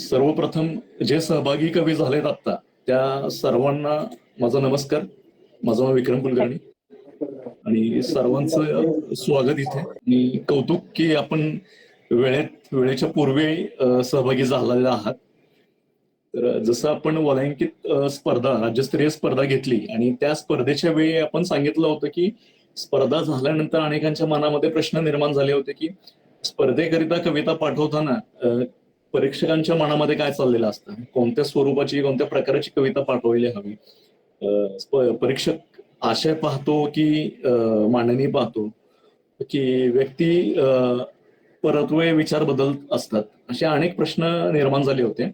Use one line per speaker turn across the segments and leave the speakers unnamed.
सर्वप्रथम जे सहभागी कवी झालेत आत्ता त्या सर्वांना माझा नमस्कार. माझं नाव विक्रम कुलकर्णी आणि सर्वांचं स्वागत इथे आणि कौतुक की आपण वेळेच्या पूर्वी सहभागी झालेले आहात. तर जसं आपण वलयांकित स्पर्धा राज्यस्तरीय स्पर्धा घेतली आणि त्या स्पर्धेच्या वेळी आपण सांगितलं होतं की स्पर्धा झाल्यानंतर अनेकांच्या मनामध्ये प्रश्न निर्माण झाले होते की स्पर्धेकरिता कविता पाठवताना परीक्षकांच्या मनामध्ये काय चाललेलं असतं, कोणत्या स्वरूपाची कोणत्या प्रकारची कविता पाठवायला हवी. परीक्षक आशय पाहतो की मांडणी पाहतो की व्यक्ती परत्वे विचार बदलत असतात, असे अनेक प्रश्न निर्माण झाले होते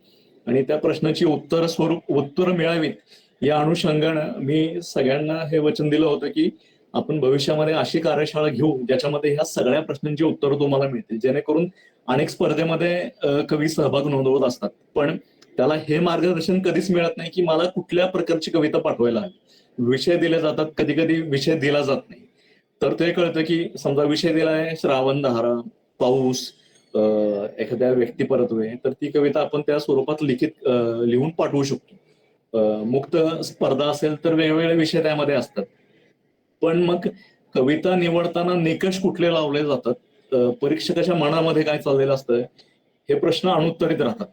आणि त्या प्रश्नाची उत्तर मिळावीत या अनुषंगानं मी सगळ्यांना हे वचन दिलं होतं की आपण भविष्यामध्ये अशी कार्यशाळा घेऊ ज्याच्यामध्ये ह्या सगळ्या प्रश्नांची उत्तरं तुम्हाला मिळतील, जेणेकरून अनेक स्पर्धेमध्ये कवी सहभाग नोंदवत असतात, पण त्याला हे मार्गदर्शन कधीच मिळत नाही की मला कुठल्या प्रकारची कविता पाठवायला हवी. विषय दिले जातात, कधी कधी विषय दिला जात नाही. तर ते कळतं की समजा विषय दिलाय श्रावण धारा, पाऊस, एखाद्या व्यक्ती परत्वे, तर ती कविता आपण त्या स्वरूपात लिहून पाठवू शकतो. मुक्त स्पर्धा असेल तर वेगवेगळे विषय त्यामध्ये असतात. पण मग कविता निवडताना निकष कुठले लावले जातात, परीक्षकाच्या मनामध्ये काय चाललेलं असतं, हे प्रश्न अनुत्तरित राहतात.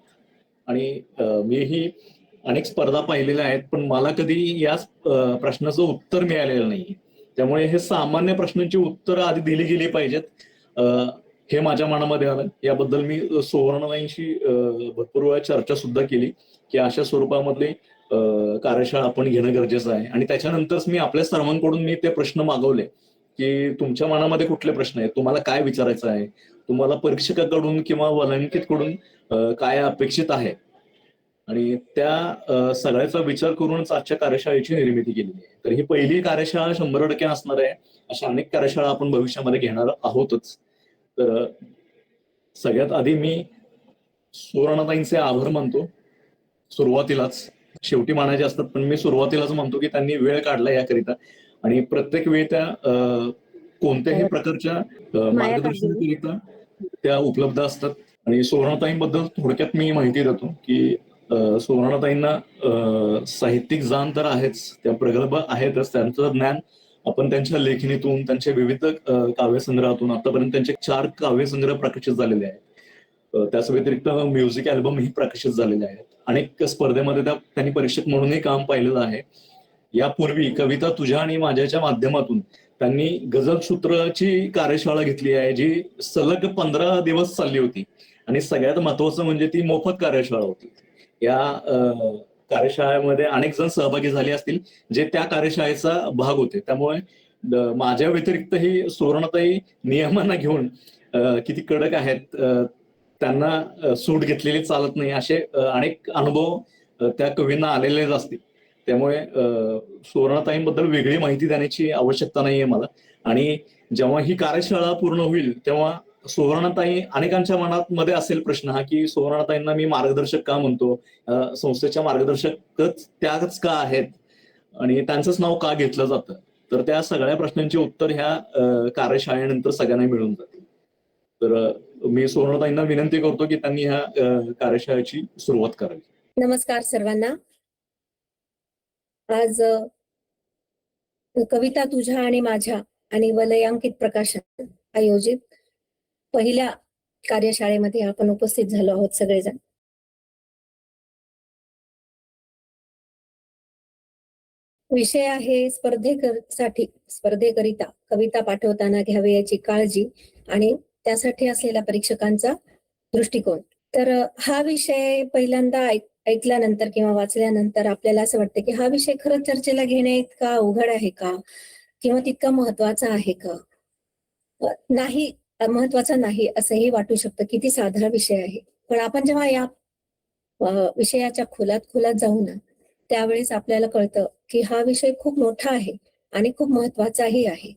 आणि मीही अनेक स्पर्धा पाहिलेल्या आहेत, पण मला कधी या प्रश्नाचं उत्तर मिळालेलं नाही. त्यामुळे हे सामान्य प्रश्नांची उत्तरं आधी दिली गेली पाहिजेत, हे माझ्या मनामध्ये आलं. याबद्दल मी सुवर्णताईंशी भरपूर वेळा चर्चा सुद्धा केली की अशा स्वरूपामधली कार्यशाळा आपण घेणं गरजेचं आहे. आणि त्याच्यानंतरच मी आपल्या सर्वांकडून ते प्रश्न मागवले की तुमच्या मनामध्ये कुठले प्रश्न आहेत, तुम्हाला काय विचारायचं आहे, तुम्हाला परीक्षकाकडून किंवा वलयांकितकडून काय अपेक्षित आहे. आणि त्या सगळ्याचा विचार करूनच आजच्या कार्यशाळेची निर्मिती केली आहे. तर ही पहिली कार्यशाळा 100% असणार आहे. अशा अनेक कार्यशाळा आपण भविष्यामध्ये घेणार आहोतच. तर सगळ्यात आधी मी सुवर्णताईंचे आभार मानतो सुरुवातीलाच. शेवटी मानायचे असतात, पण मी सुरुवातीलाच म्हणतो की त्यांनी वेळ काढला याकरिता आणि प्रत्येक वेळी त्या कोणत्याही प्रकारच्या मार्गदर्शनाकरिता त्या उपलब्ध असतात. आणि सुवर्णताईंबद्दल थोडक्यात मी माहिती देतो की सुवर्णताईंना साहित्यिक जाण तर आहेच, त्या प्रगल्भ आहेतच. त्यांचं ज्ञान आपण त्यांच्या लेखणीतून, त्यांच्या विविध काव्यसंग्रहातून, आतापर्यंत त्यांचे 4 काव्यसंग्रह प्रकाशित झालेले आहेत. त्याच व्यतिरिक्त म्युझिक अल्बम ही प्रकाशित झालेले आहेत. अनेक स्पर्धेमध्ये त्यांनी परीक्षक म्हणूनही काम पाहिलेलं आहे. यापूर्वी कविता तुझ्या आणि माझ्याच्या माध्यमातून त्यांनी गझलसूत्रची कार्यशाळा घेतली आहे, जी सलग 15 दिवस चालली होती आणि सगळ्यात महत्वाचं म्हणजे ती मोफत कार्यशाळा होती. या कार्यशाळेमध्ये अनेक जण सहभागी झाले असतील जे त्या कार्यशाळेचा भाग होते. त्यामुळे माझ्या व्यतिरिक्तही सुवर्णताई नियमांना घेऊन किती कडक आहेत, त्यांना सूट घेतलेली चालत नाही, असे अनेक अनुभव त्या कवींना आलेलेच असतील. त्यामुळे सुवर्णताईंबद्दल वेगळी माहिती देण्याची आवश्यकता नाहीये मला. आणि जेव्हा ही कार्यशाळा पूर्ण होईल तेव्हा सुवर्णताई, अनेकांच्या मनात असेल प्रश्न हा की सुवर्णताईंना मी मार्गदर्शक का म्हणतो, संस्थेच्या मार्गदर्शकच त्याच का आहेत आणि त्यांचंच नाव का घेतलं जातं. तर त्या सगळ्या प्रश्नांची उत्तर ह्या कार्यशाळेनंतर सगळ्यांना मिळून जातील. तर मी सुवर्णताईंना विनंती करतो की त्यांनी ह्या कार्यशाळेची सुरुवात करावी.
नमस्कार सर्वांना. आज कविता तुझ्या आणि माझ्या आणि वलयांकित प्रकाशन आयोजित पहिल्या कार्यशाळेमध्ये आपण उपस्थित झालो आहोत सगळेजण. विषय आहे स्पर्धेकरिता कविता पाठवताना घ्यावी याची काळजी आणि त्यासाठी असलेला परीक्षकांचा दृष्टिकोन. तर हा विषय पहिल्यांदा ऐकल्यानंतर किंवा वाचल्यानंतर आपल्याला असं वाटतं की हा विषय खरंच चर्चेला घेणे इतका अवघड आहे का, किंवा तितका महत्वाचा आहे का? नाही, महत्वाचा नाही असंही वाटू शकतं. किती साधा विषय आहे. पण आपण जेव्हा या विषयाच्या खोलात जाऊ ना, त्यावेळेस आपल्याला कळतं की हा विषय खूप मोठा आहे आणि खूप महत्वाचाही आहे.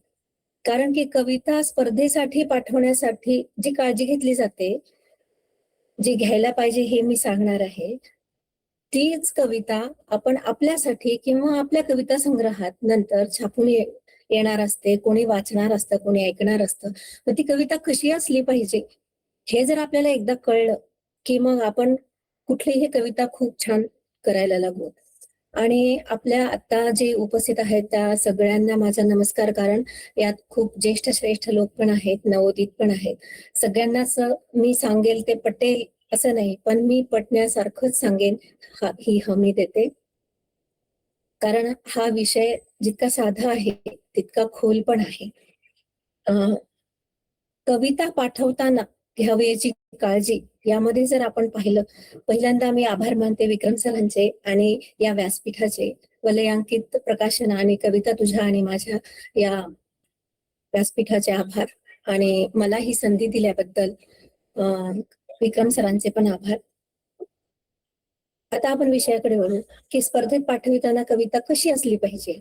कारण की कविता स्पर्धेसाठी पाठवण्यासाठी जी काळजी घेतली जाते, जी घ्यायला पाहिजे हे मी सांगणार आहे, तीच कविता आपण आपल्यासाठी किंवा आपल्या कविता संग्रहात नंतर छापून येणार असते. कोणी वाचणार असतं, कोणी ऐकणार असतं. मग ती कविता कशी असली पाहिजे हे जर आपल्याला एकदा कळलं की मग आपण कुठलीही कविता खूप छान करायला लागू. आणि आपल्या आता जे उपस्थित आहेत त्या सगळ्यांना माझा नमस्कार, कारण यात खूप ज्येष्ठ श्रेष्ठ लोक पण आहेत, नवोदित पण आहेत. सगळ्यांनाच मी सांगेल ते पटेल असं नाही, पण मी पटण्यासारखंच सांगेन ही हमी देते. कारण हा विषय जितका साधा आहे तितका खोल पण आहे. कविता पाठवताना घ्यावी याची काळजी यामध्ये जर आपण पाहिलं, पहिल्यांदा मी आभार मानते विक्रम सरांचे आणि या व्यासपीठाचे, वलयांकित प्रकाशन आणि कविता तुझ्या आणि माझ्या या व्यासपीठाचे आभार, आणि मला ही संधी दिल्याबद्दल विक्रम सरांचे पण आभार. आता आपण विषयाकडे वळू की स्पर्धेत पाठविताना कविता कशी असली पाहिजे.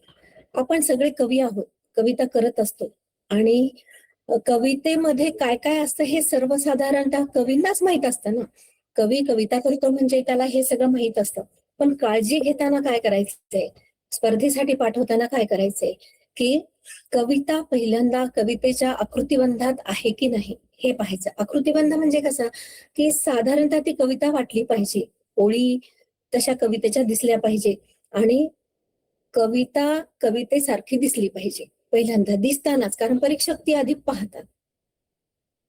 आपण सगळे कवी आहोत, कविता करत असतो, आणि कवितेमध्ये काय काय असतं हे सर्वसाधारणतः कवींनाच माहित असतं ना. कवी कविता करतो म्हणजे त्याला हे सगळं माहित असतं. पण काळजी घेताना काय करायचंय, स्पर्धेसाठी पाठवताना काय करायचंय, की कविता पहिल्यांदा कवितेच्या आकृतिबंधात आहे की नाही हे पाहायचं. आकृतिबंध म्हणजे कसं, की साधारणतः ती कविता वाटली पाहिजे, ओळी तशा कवितेच्या दिसल्या पाहिजे, आणि कविता कवितेसारखी दिसली पाहिजे पहिल्यांदा दिसतानाच. कारण परीक्षक ती आधी पाहतात.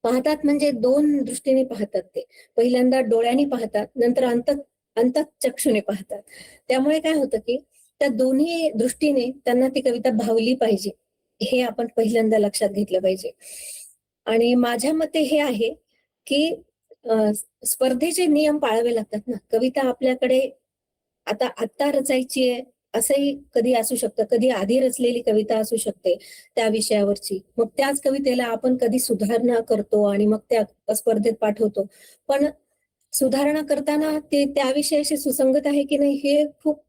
पाहतात म्हणजे दोन दृष्टीने पाहतात. ते पहिल्यांदा डोळ्यांनी पाहतात, नंतर अंतःचक्षुने पाहतात. त्यामुळे काय होतं की त्या दोन्ही दृष्टीने त्यांना ती कविता भावली पाहिजे, हे आपण पहिल्यांदा लक्षात घेतलं पाहिजे. आणि माझ्या मते हे आहे की स्पर्धेचे नियम पाळावे लागतात ना. कविता आपल्याकडे आता रचायची आहे असंही कधी असू शकतं, कधी आधी रचलेली कविता असू शकते त्या विषयावरची. मग त्याच कवितेला आपण कधी सुधारणा करतो आणि मग त्या स्पर्धेत पाठवतो. पण सुधारणा करताना ते त्या विषयाशी सुसंगत आहे की नाही हे खूप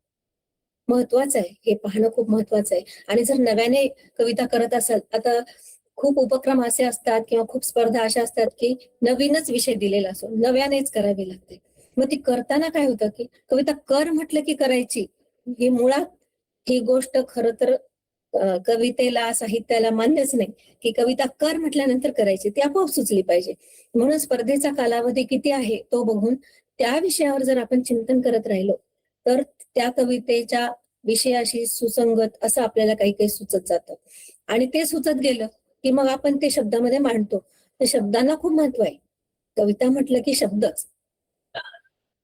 महत्वाचं आहे, हे पाहणं खूप महत्वाचं आहे. आणि जर नव्याने कविता करत असाल, आता खूप उपक्रम असे असतात किंवा खूप स्पर्धा अशा असतात की नवीनच विषय दिलेला असो, नव्यानेच करावी लागते. मग ती करताना काय होतं की कविता कर म्हटलं की करायची, ही मुळात ही गोष्ट खरं तर कवितेला साहित्याला मान्यच नाही, की कविता कर म्हटल्यानंतर करायची, ती आपोआप सुचली पाहिजे. म्हणून स्पर्धेचा कालावधी किती आहे तो बघून त्या विषयावर जर आपण चिंतन करत राहिलो तर त्या कवितेच्या विषयाशी सुसंगत असं आपल्याला काही काही सुचत जातं. आणि ते सुचत गेलं की मग आपण ते शब्दामध्ये मांडतो. तर शब्दांना खूप महत्व आहे. कविता म्हटलं की शब्दच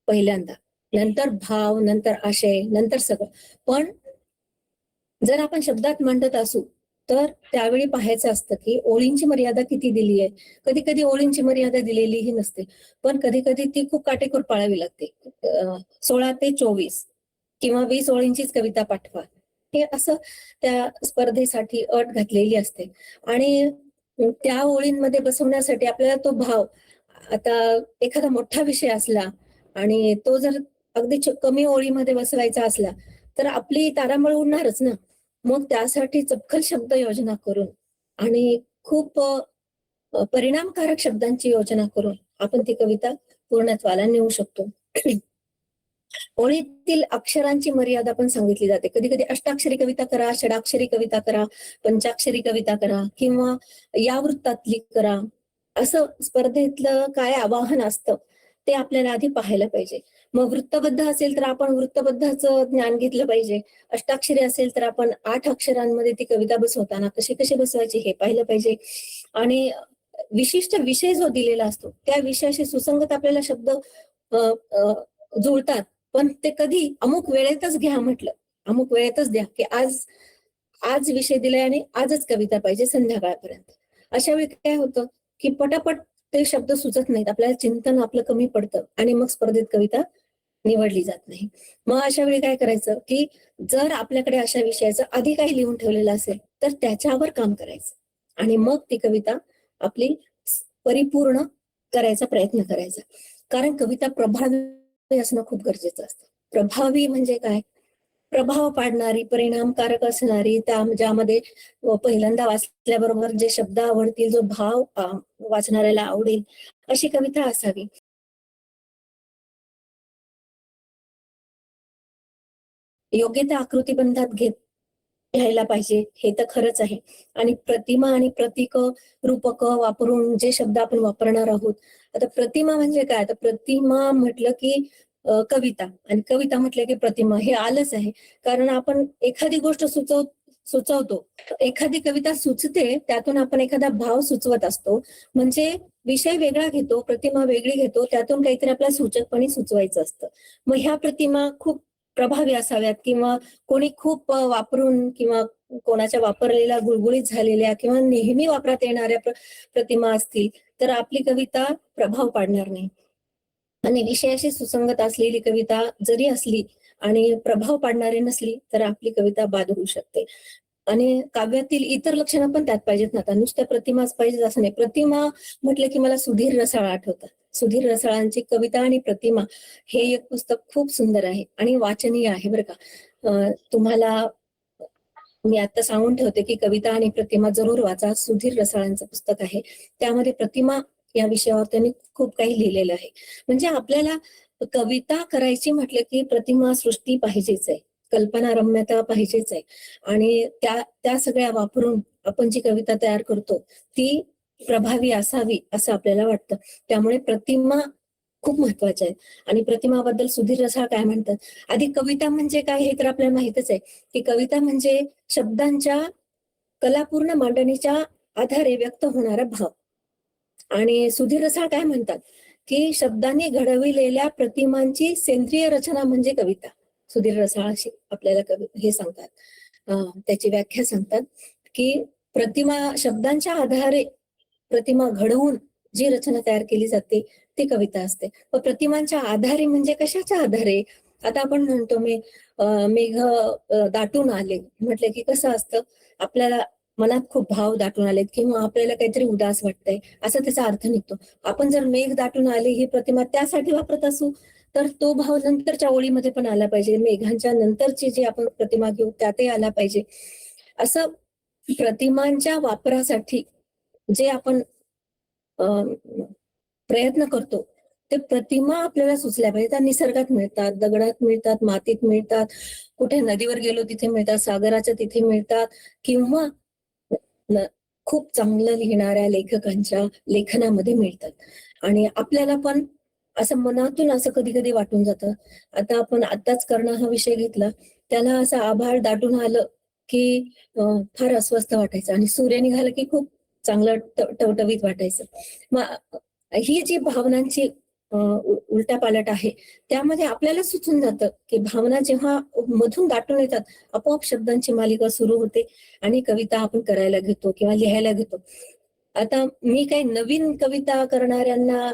पहिल्यांदा, नंतर भाव, नंतर आशय, नंतर सगळं. पण जर आपण शब्दात मांडत असू तर त्यावेळी पाहायचं असतं की ओळींची मर्यादा किती दिली आहे. कधी कधी ओळींची मर्यादा दिलेलीही नसते, पण कधी कधी ती खूप काटेकोर पाळावी लागते. 16 ते 24 किंवा 20 ओळींचीच कविता पाठवा, हे असं त्या स्पर्धेसाठी अट घातलेली असते. आणि त्या ओळींमध्ये बसवण्यासाठी आपल्याला तो भाव, आता एखादा मोठा विषय असला आणि तो जर अगदी कमी ओळीमध्ये बसवायचा असला तर आपली तारांबळ उडणारच ना. मग त्यासाठी चपखल शब्द योजना करून आणि खूप परिणामकारक शब्दांची योजना करून आपण ती कविता पूर्णत्वाला नेऊ शकतो. ओळीतील अक्षरांची मर्यादा पण सांगितली जाते. कधी कधी अष्टाक्षरी कविता करा, षडाक्षरी कविता करा, पंचाक्षरी कविता करा किंवा या वृत्तातली करा, असं स्पर्धेतलं काय आवाहन असतं ते आपल्याला आधी पाहायला पाहिजे. मग वृत्तबद्ध असेल तर आपण वृत्तबद्धाचं ज्ञान घेतलं पाहिजे. अष्टाक्षरी असेल तर आपण 8 अक्षरांमध्ये ती कविता बसवताना कशी कशी बसवायची हे पाहिलं पाहिजे. आणि विशिष्ट विषय जो दिलेला असतो त्या विषयाशी सुसंगत आपल्याला शब्द जुळतात. पण ते कधी अमुक वेळेतच घ्या म्हटलं, अमुक वेळेतच द्या की आज विषय दिलाय आणि आजच कविता पाहिजे संध्याकाळपर्यंत. अशा वेळी काय होतं की पटापट ते शब्द सुचत नाहीत, आपल्याला चिंतन आपलं कमी पडतं आणि मग स्पर्धेत कविता निवडली जात नाही. मग अशा वेळी काय करायचं की जर आपल्याकडे अशा विषयाचं आधी काही लिहून ठेवलेलं असेल तर त्याच्यावर काम करायचं आणि मग ती कविता आपली परिपूर्ण करायचा प्रयत्न करायचा. कारण कविता प्रभावी असणं खूप गरजेचं असतं. प्रभावी म्हणजे काय, प्रभाव पाडणारी, परिणामकारक असणारी, ज्यामध्ये पहिल्यांदा वाचल्याबरोबर जे शब्द आवडतील, जो भाव वाचणाऱ्याला आवडेल अशी कविता असावी. योग्य त्या आकृतिबंधात घ्यायला पाहिजे, हे तर खरंच आहे. आणि प्रतिमा आणि प्रतीक, रूपक वापरून जे शब्द आपण वापरणार आहोत. आता प्रतिमा म्हणजे काय, आता प्रतिमा म्हटलं की कविता, आणि कविता म्हटलं की प्रतिमा हे आलंच आहे. कारण आपण एखादी गोष्ट सुचवतो, एखादी कविता सुचते, त्यातून आपण एखादा भाव सुचवत असतो, म्हणजे विषय वेगळा घेतो, प्रतिमा वेगळी घेतो, त्यातून काहीतरी आपल्याला सूचकपणे सुचवायचं असतं. मग ह्या प्रतिमा खूप प्रभावी असाव्यात, किंवा कोणी खूप वापरून, किंवा कोणाच्या वापरलेल्या गुळगुळीत झालेल्या किंवा नेहमी वापरात येणाऱ्या प्रतिमा असतील तर आपली कविता प्रभाव पाडणार नाही. आणि विषयाशी सुसंगत असलेली कविता जरी असली आणि प्रभाव पाडणारी नसली तर आपली कविता बाद होऊ शकते. आणि काव्यातील इतर लक्षणं पण त्यात पाहिजेत ना. आता नुसत्या प्रतिमाच पाहिजे असं नाही. प्रतिमा म्हटलं की मला सुधीर रसाळ आठवतात. सुधीर रसाळांची कविता आणि प्रतिमा हे एक पुस्तक खूप सुंदर आहे आणि वाचनीय आहे बरं का. तुम्हाला मी आता सांगून ठेवते की कविता आणि प्रतिमा जरूर वाचा. सुधीर रसाळांचं पुस्तक आहे. त्यामध्ये प्रतिमा या विषयावर त्यांनी खूप काही लिहिलेलं आहे. म्हणजे आपल्याला कविता करायची म्हटलं की प्रतिमा सृष्टी पाहिजेच आहे, कल्पनारम्यता पाहिजेच आहे, आणि त्या सगळ्या वापरून आपण जी कविता तयार करतो ती प्रभावी असावी असं आपल्याला वाटतं. त्यामुळे प्रतिमा खूप महत्वाच्या आहेत. आणि प्रतिमाबद्दल सुधीर रसाळ काय म्हणतात, आधी कविता म्हणजे काय हे तर आपल्याला माहितच आहे की कविता म्हणजे शब्दांच्या कलापूर्ण मांडणीच्या आधारे व्यक्त होणारा भाव. आणि सुधीर रसाळ काय म्हणतात की शब्दांनी घडविलेल्या प्रतिमांची सेंद्रिय रचना म्हणजे कविता. सुधीर रसाळ अशी आपल्याला हे सांगतात, त्याची व्याख्या सांगतात की प्रतिमा शब्दांच्या आधारे प्रतिमा घडवून जी रचना तयार केली जाते ती कविता असते. व प्रतिमांच्या आधारे म्हणजे कशाच्या आधारे, आता आपण म्हणतो मेघ दाटून आले म्हटलं की कसं असतं, आपल्याला मनात खूप भाव दाटून आलेत किंवा आपल्याला काहीतरी उदास वाटतंय असं त्याचा अर्थ निघतो. आपण जर मेघ दाटून आले ही प्रतिमा त्यासाठी वापरत असू तर तो भाव नंतरच्या ओळीमध्ये पण आला पाहिजे, मेघांच्या नंतरची जी आपण प्रतिमा घेऊ त्यातही आला पाहिजे. असं प्रतिमांच्या वापरासाठी जे आपण प्रयत्न करतो ते प्रतिमा आपल्याला सुचल्या पाहिजे. त्या निसर्गात मिळतात, दगडात मिळतात, मातीत मिळतात, कुठे नदीवर गेलो तिथे मिळतात, सागराच्या तिथे मिळतात, किंवा खूप चांगलं लिहिणाऱ्या लेखकांच्या लेखनामध्ये मिळतात. आणि आपल्याला पण असं मनातून असं कधी कधी वाटून जातं. आता आपण आताच कर्ण हा विषय घेतला, त्याला असं आभाळ दाटून आलं की फार अस्वस्थ वाटायचं, आणि सूर्य निघाला की खूप चांगलं टवटवीत वाटायचं. मग ही जी भावनांची उलटापालट आहे त्यामध्ये आपल्याला सुचून जातं की भावना जेव्हा मधून दाटून येतात आपोआप शब्दांची मालिका सुरू होते आणि कविता आपण करायला घेतो किंवा लिहायला घेतो. आता मी काही नवीन कविता करणाऱ्यांना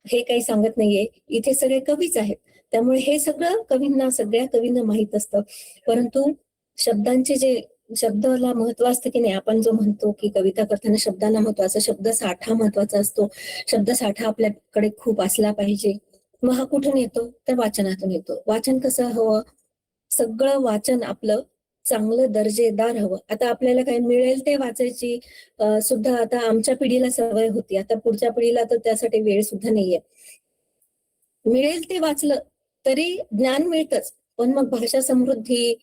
हे काही सांगत नाहीये, इथे सगळे कवीच आहेत, त्यामुळे हे सगळं सगळ्या कवींना माहित असतं. परंतु शब्दांचे जे शब्दाला महत्व असतं की नाही, आपण जो म्हणतो की कविता करताना शब्दांना महत्वाचा, शब्द साठा महत्वाचा असतो. शब्द साठा आपल्याकडे खूप असला पाहिजे. मग हा कुठून येतो तर वाचनातून येतो. वाचन कसं हवं, सगळं वाचन आपलं चांगलं दर्जेदार हवं. आता आपल्याला काही मिळेल ते वाचायची सुद्धा आता आमच्या पिढीला सवय होती, आता पुढच्या पिढीला तर त्यासाठी वेळ सुद्धा नाहीये. मिळेल ते वाचलं तरी ज्ञान मिळतच, पण मग भाषा समृद्धी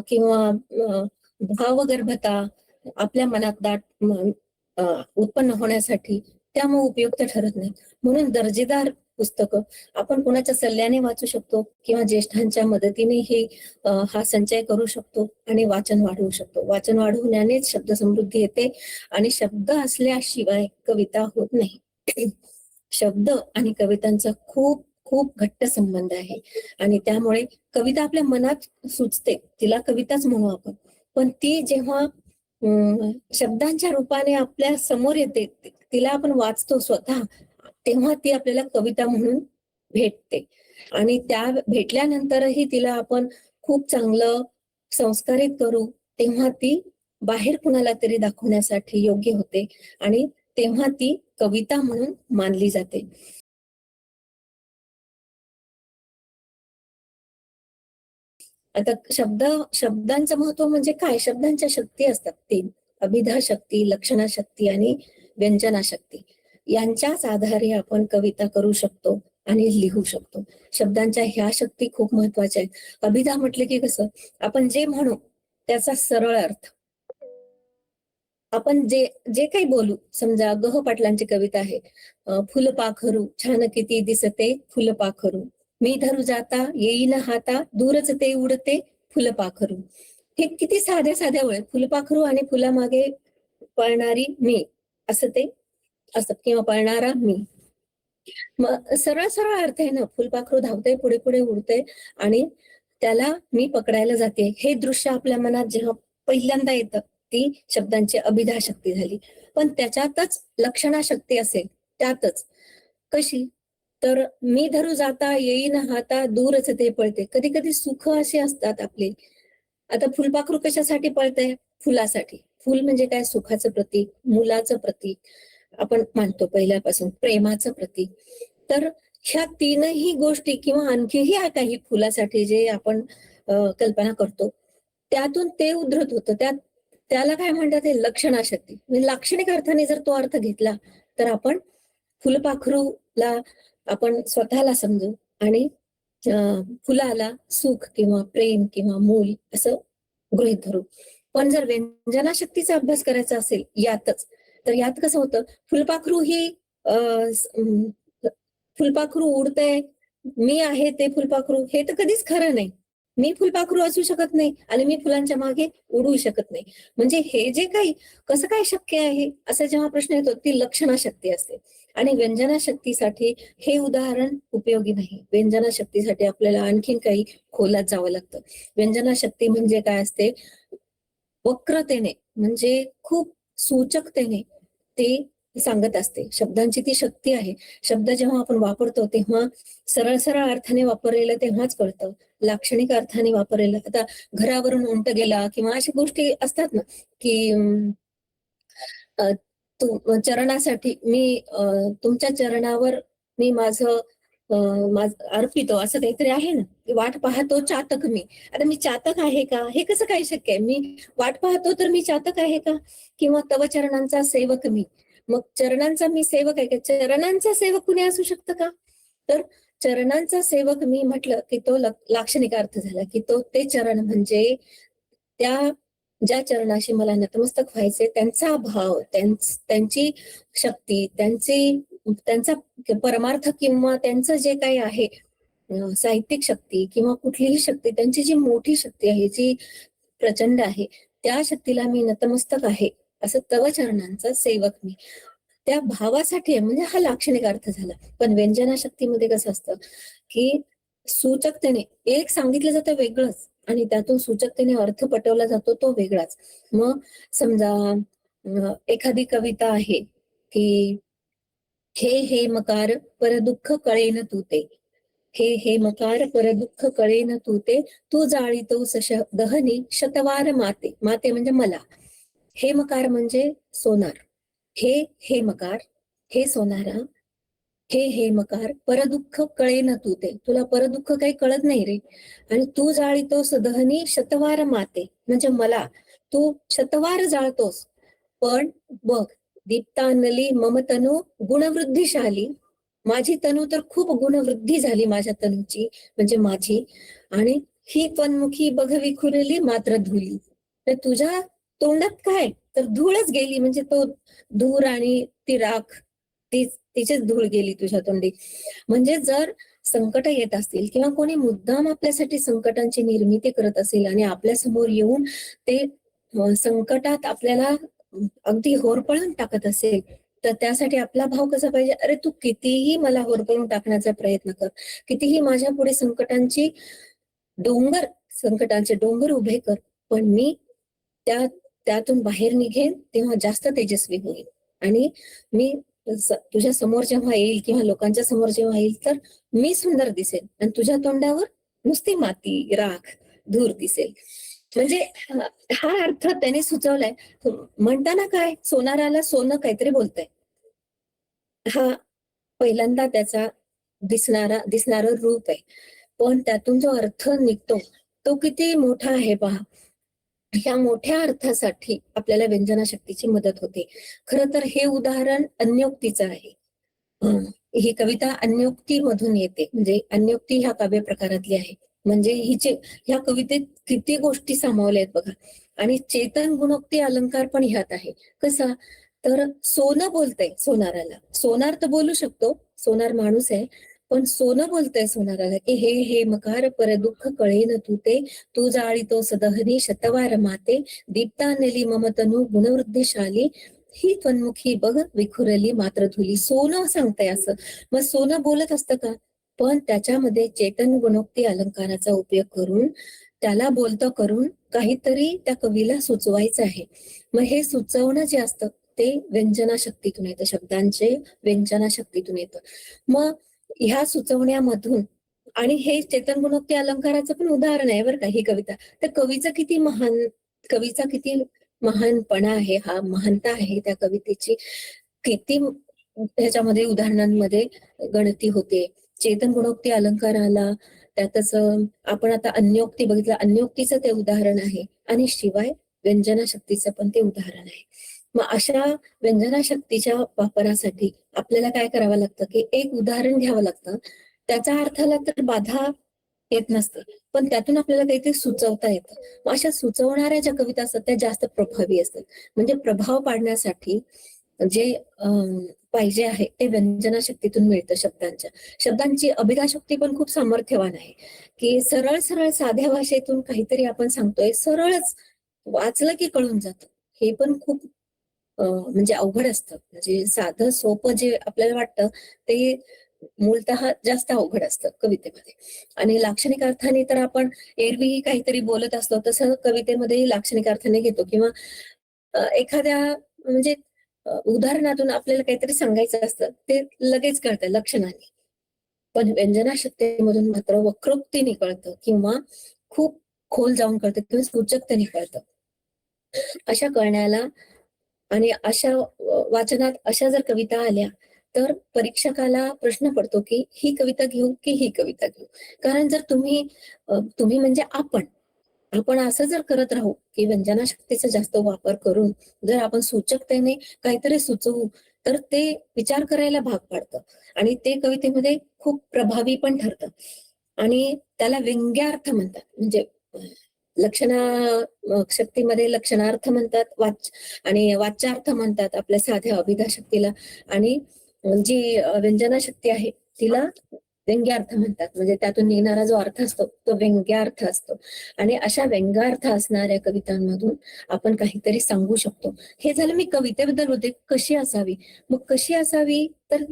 किंवा भावगर्भता आपल्या मनात उत्पन्न होण्यासाठी त्यामुळे उपयुक्त ठरत नाही. म्हणून दर्जेदार पुस्तकं आपण कोणाच्या सल्ल्याने वाचू शकतो किंवा ज्येष्ठांच्या मदतीने हा संचय करू शकतो आणि वाचन वाढवू शकतो. वाचन वाढवण्यानेच शब्द समृद्धी येते आणि शब्द असल्याशिवाय कविता होत नाही. शब्द आणि कवितांचा खूप खूप घट्ट संबंध आहे आणि त्यामुळे कविता आपल्या मनात सुचते, तिला कविताच म्हणू आपण, पण ती जेव्हा शब्दांच्या रूपाने आपल्या समोर येते, तिला आपण वाचतो स्वतः, तेव्हा ती आपल्याला कविता म्हणून भेटते. आणि त्या भेटल्यानंतरही तिला आपण खूप चांगलं संस्कारित करू, तेव्हा ती बाहेर कुणाला तरी दाखवण्यासाठी योग्य होते आणि तेव्हा ती कविता म्हणून मानली जाते. आता शब्दांचं महत्व म्हणजे काय, शब्दांच्या शक्ती असतात 3: अभिधा शक्ती, लक्षणा शक्ती आणि व्यंजना शक्ती. यांच्याच आधारे आपण कविता करू शकतो आणि लिहू शकतो. शब्दांच्या ह्या शक्ती खूप महत्वाच्या आहेत. अभिधा म्हटले की कसं, आपण जे म्हणू त्याचा सरळ अर्थ, आपण जे जे काही बोलू, समजा ग. पाटलांची कविता आहे, फुलपाखरू छान किती दिसते फुलपाखरू, मी धरू जाता येईन हाता दूरच ते उडते फुलपाखरू. हे किती साध्या साध्या ओळी, फुलपाखरू आणि फुलामागे पळणारी मी, असं ते असत, किंवा पळणारा मी. मग सरळ सरळ अर्थ आहे ना, फुलपाखरू धावतंय, पुढे पुढे उडतंय आणि त्याला मी पकडायला जाते. हे दृश्य आपल्या मनात जेव्हा पहिल्यांदा येतं, ती शब्दांची अभिधा शक्ती झाली. पण त्याच्यातच लक्षणा शक्ती असेल, त्यातच कशी, तर मी धरू जाता येईन हाता दूरच ते पळते. कधी कधी सुख असे असतात आपले. आता फुलपाखरू कशासाठी पळतंय? फुलासाठी. फुल म्हणजे काय? सुखाचं प्रतीक, मुलाचं प्रतीक, आपण मानतो पहिल्यापासून प्रेमाचं प्रतीक. तर ह्या तीनही गोष्टी किंवा आणखीही काही फुलासाठी जे आपण कल्पना करतो, त्यातून ते उद्धृत होतं. त्याला काय म्हणतात? ते लक्षणा शक्ती. म्हणजे लाक्षणिक अर्थाने जर तो अर्थ घेतला तर आपण फुलपाखरूला आपण स्वतःला समजू आणि फुलाला सुख किंवा प्रेम किंवा मूल असं गृहीत धरू. पण जर व्यंजना शक्तीचा अभ्यास करायचा असेल यातच, तर यात कसं होतं, फुलपाखरू ही फुलपाखरू उडतंय, मी आहे ते फुलपाखरू, हे तर कधीच खरं नाही. मी फुलपाखरू असू शकत नाही आणि मी फुलांच्या मागे उडू शकत नाही. म्हणजे हे जे काही कसं काय शक्य आहे असा जेव्हा प्रश्न येतो, ती लक्षणा शक्ती असते. आणि व्यंजना शक्तीसाठी हे उदाहरण उपयोगी नाही. व्यंजना शक्तीसाठी आपल्याला आणखीन काही खोलात जावं लागतं. व्यंजना शक्ती म्हणजे काय असते? वक्रतेने, म्हणजे खूप सूचकतेने ते सांगत असते. शब्दांची ती शक्ती आहे. शब्द जेव्हा आपण वापरतो तेव्हा सरळ सरळ अर्थाने वापरलेलं तेव्हाच कळतं, लाक्षणिक अर्थाने वापरलेलं. आता घरावरून उंट गेला किंवा अशा गोष्टी असतात ना, की चरणासाठी मी तुमच्या चरणावर मी माझं अर्पितो, असं काहीतरी आहे ना. वाट पाहतो चातक मी. आता मी चातक आहे का? हे कसं काय शक्य आहे? मी वाट पाहतो तर मी चातक आहे का? किंवा तव चरणांचा सेवक मी. मग चरणांचा मी सेवक आहे का? चरणांचा सेवक कुणी असू शकतं का? तर चरणांचा सेवक मी म्हटलं की तो लाक्षणिक अर्थ झाला, की तो ते चरण म्हणजे त्या ज्या चरणाशी मला नतमस्तक व्हायचे, त्यांचा भाव, त्यांची शक्ती, त्यांचा परमार्थ किंवा त्यांचं जे काही आहे साहित्यिक शक्ती किंवा कुठलीही शक्ती, त्यांची जी मोठी शक्ती आहे, जी प्रचंड आहे, त्या शक्तीला मी नतमस्तक आहे, असं तव चरणांचा सेवक मी. त्या भावासाठी आहे, म्हणजे हा लाक्षणिक अर्थ झाला. पण व्यंजना शक्तीमध्ये कसं असतं, की सूचकतेने एक सांगितलं जातं वेगळंच आणि त्यातून सूचकतेने अर्थ पटवला जातो तो वेगळाच. मग समजा एखादी कविता आहे की हे मकार पर दुःख कळेन तू ते, हे मकार पर दुःख कळेन तू ते, तू जाळीतोस दहनी शतवार माते. माते म्हणजे मला. हे मकार म्हणजे सोनार. हे मकार, हे सोनारा, हे मकार परदुःख कळेन तू ते, तुला परदुःख काही कळत नाही रे. आणि तू जाळीतोस दहनी शतवार माते, म्हणजे मला तू शतवार जाळतोस. पण बघ, दीप्तानली मम तनू गुणवृद्धिशाली, माझी तनू तर खूप गुणवृद्धी झाली माझ्या तनूची, म्हणजे माझी. आणि ही तन्मुखी बघ विखुरली मात्र धुली. तर तुझ्या तोंडात काय, तर धूळच गेली, म्हणजे तो धूर आणि ती राख, तिचीच धूळ गेली तुझ्या तोंडी. म्हणजे जर संकट येत असतील किंवा कोणी मुद्दाम आपल्यासाठी संकटांची निर्मिती करत असेल आणि आपल्या समोर येऊन ते संकटात आपल्याला अगदी होरपळून टाकत असेल, तर त्यासाठी आपला भाव कसा पाहिजे? अरे तू कितीही मला होरपळून टाकण्याचा प्रयत्न कर, कितीही माझ्या पुढे संकटांचे डोंगर उभे कर, पण मी त्यातून बाहेर निघेन तेव्हा जास्त तेजस्वी होईल. आणि मी तुझ्या समोर जेव्हा येईल किंवा लोकांच्या समोर जेव्हा येईल तर मी सुंदर दिसेल आणि तुझ्या तोंडावर नुसती माती, राख, धूर दिसेल. म्हणजे हा अर्थ त्याने सुचवलाय. म्हणताना काय, सोनाराला सोनं काहीतरी बोलतंय. हा पहिल्यांदा त्याचा दिसणारं रूप आहे, पण त्यातून जो अर्थ निघतो तो किती मोठा आहे पहा. ह्या मोठ्या अर्थासाठी आपल्याला व्यंजना शक्तीची मदत होते. खरं तर हे उदाहरण अन्योक्तीचं आहे. ही कविता अन्योक्ती मधून येते, म्हणजे अन्योक्ती ह्या काव्य प्रकारातली आहे. म्हणजे ह्या कवितेत किती गोष्टी सामावल्या आहेत बघा. आणि चेतन गुणोक्ती अलंकार पण ह्यात आहे. कसा? तर सोनं बोलतंय सोनाराला. सोनार तर बोलू शकतो, सोनार माणूस आहे. पण सोनं बोलतंय सोनाराला की हे हे मकार पर दुःख कळेन तू ते, तू जाळीतो सदहनी शतवार माते, दीप्तानेली ममतनु गुणवृद्धिशाली, ही त्वन्मुखी बघ विखुरली मात्र धुली. सोनं सांगतंय असं. मग सोनं बोलत असतं का? पण त्याच्यामध्ये चेतन गुणोक्ती अलंकाराचा उपयोग करून त्याला बोलतं करून काहीतरी त्या कवीला सुचवायचं आहे. मग हे सुचवणं जे असतं ते व्यंजना शक्तीतून येतं, शब्दांचे व्यंजना शक्तीतून येतं. मग ह्या सुचवण्यामधून आणि हे चेतन गुणोक्ती अलंकाराचं पण उदाहरण आहे बरं का ही कविता. तर कवीचा किती महानपणा आहे, हा महानता आहे त्या कवितेची, किती ह्याच्यामध्ये उदाहरणांमध्ये गणती होते. चेतन गुणोक्ती अलंकाराला त्यातच आपण आता अन्योक्ती बघितलं, अन्योक्तीचं ते उदाहरण आहे आणि शिवाय व्यंजना शक्तीचं पण ते उदाहरण आहे. मग अशा व्यंजना शक्तीच्या वापरासाठी आपल्याला काय करावं लागतं की एक उदाहरण घ्यावं लागतं. त्याच्या अर्थाला तर बाधा येत नसते, पण त्यातून आपल्याला काहीतरी सुचवता येतं. मग अशा सुचवणाऱ्या ज्या कविता असतात त्या जास्त प्रभावी असतात. म्हणजे प्रभाव पाडण्यासाठी जे पाहिजे आहे ते व्यंजना शक्तीतून मिळतं शब्दांच्या. शब्दांची अभिधा शक्ती पण खूप सामर्थ्यवान आहे, की सरळ सरळ साध्या भाषेतून काहीतरी आपण सांगतोय, सरळच वाचलं की कळून जातं. हे पण खूप म्हणजे अवघड असतं. म्हणजे साधं सोपं जे आपल्याला वाटतं ते मूलतः जास्त अवघड असतं कवितेमध्ये. आणि लाक्षणिक अर्थाने तर आपण एरवी काहीतरी बोलत असतो तसं कवितेमध्ये लाक्षणिक अर्थाने घेतो किंवा एखाद्या म्हणजे उदाहरणातून आपल्याला काहीतरी सांगायचं असतं ते लगेच कळतं लक्षणाने. पण व्यंजना शक्तीमधून मात्र वक्रोक्तीने कळतं किंवा खूप खोल जाऊन कळतं किंवा सूचकतेने कळतं. अशा कळण्याला आणि अशा वाचनात अशा जर कविता आल्या तर परीक्षकाला प्रश्न पडतो की ही कविता घेऊ की ही कविता घेऊ. कारण जर तुम्ही म्हणजे आपण असं जर करत राहू की व्यंजना शक्तीचा जास्त वापर करून जर आपण सूचकतेने काहीतरी सुचवू तर ते विचार करायला भाग पाडतं आणि ते कवितेमध्ये खूप प्रभावी पण ठरतं. आणि त्याला व्यंग्यार्थ म्हणतात. म्हणजे लक्षणा शक्तीमध्ये लक्षणार्थ म्हणतात, आणि वाच्यार्थ म्हणतात आपल्या साध्या अभिधा शक्तीला. आणि जी व्यंजना शक्ती आहे तिला व्यंग्यार्थ म्हणतात. म्हणजे त्यातून निघणारा जो अर्थ असतो तो व्यंग्यार्थ असतो. आणि अशा व्यंग्यार्थ असणाऱ्या कवितांमधून आपण काहीतरी सांगू शकतो. हे झालं मी कवितेबद्दल बोलते कशी असावी. मग कशी असावी तर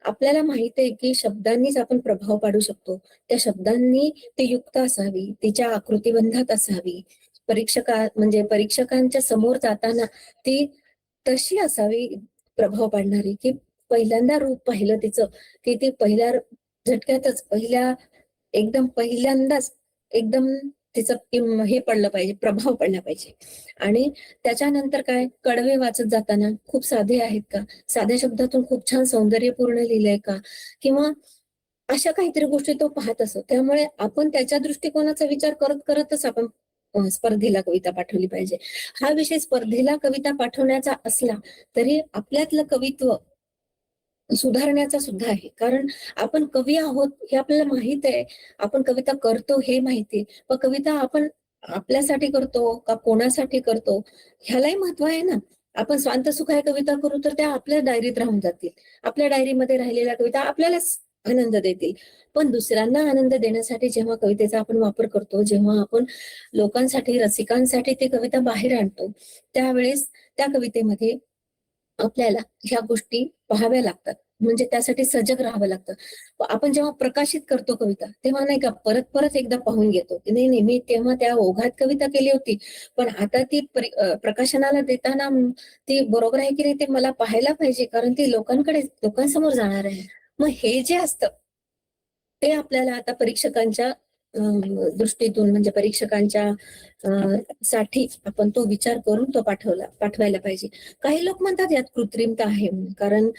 आपल्याला माहित आहे की शब्दांनीच आपण प्रभाव पाडू शकतो. त्या शब्दांनी ती युक्त असावी, तिच्या आकृतिबंधात असावी. म्हणजे परीक्षकांच्या समोर जाताना ती तशी असावी प्रभाव पाडणारी, की पहिल्यांदा रूप पाहिलं तिचं की ते पहिल्या झटक्यातच पहिल्यांदाच एकदम तिचं हे पडलं पाहिजे, प्रभाव पडला पाहिजे. आणि त्याच्यानंतर काय, कडवे वाचत जाताना खूप साधे आहेत का, साध्या शब्दातून खूप छान सौंदर्यपूर्ण लिहिलंय का, किंवा अशा काहीतरी गोष्टी तो पाहत असतो. त्यामुळे आपण त्याच्या दृष्टिकोनाचा विचार करत करतच आपण स्पर्धेला कविता पाठवली पाहिजे. हा विषय स्पर्धेला कविता पाठवण्याचा असला तरी आपल्यातलं कवित्व सुधारण्याचा सुद्धा आहे. कारण आपण कवी आहोत हे आपल्याला माहित आहे. आपण कविता करतो हे माहिती आहे. पण कविता आपण आपल्यासाठी करतो का कोणासाठी करतो ह्यालाही महत्व आहे ना. आपण स्वांत सुखाय कविता करू तर त्या आपल्या डायरीत राहून जातील. आपल्या डायरीमध्ये राहिलेल्या कविता आपल्यालाच आनंद देतील. पण दुसऱ्यांना आनंद देण्यासाठी जेव्हा कवितेचा आपण वापर करतो, जेव्हा आपण लोकांसाठी, रसिकांसाठी ती कविता बाहेर आणतो, त्यावेळेस त्या कवितेमध्ये आपल्याला ह्या गोष्टी पाहाव्या लागतात. म्हणजे त्यासाठी सजग राहावं लागतं. आपण जेव्हा प्रकाशित करतो कविता तेव्हा नाही का परत परत एकदा पाहून घेतो की नाही मी तेव्हा त्या ओघात कविता केली होती, पण आता ती प्रकाशनाला देताना ती बरोबर आहे की नाही ते मला पाहायला पाहिजे, कारण ती लोकांसमोर जाणार आहे. मग हे जे असतं ते आपल्याला आता परीक्षकांच्या दृष्टीतून म्हणजे परीक्षकांच्या साठी आपण तो विचार करून तो पाठवायला पाहिजे. काही लोक म्हणतात यात कृत्रिमता आहे म्हणून. कारण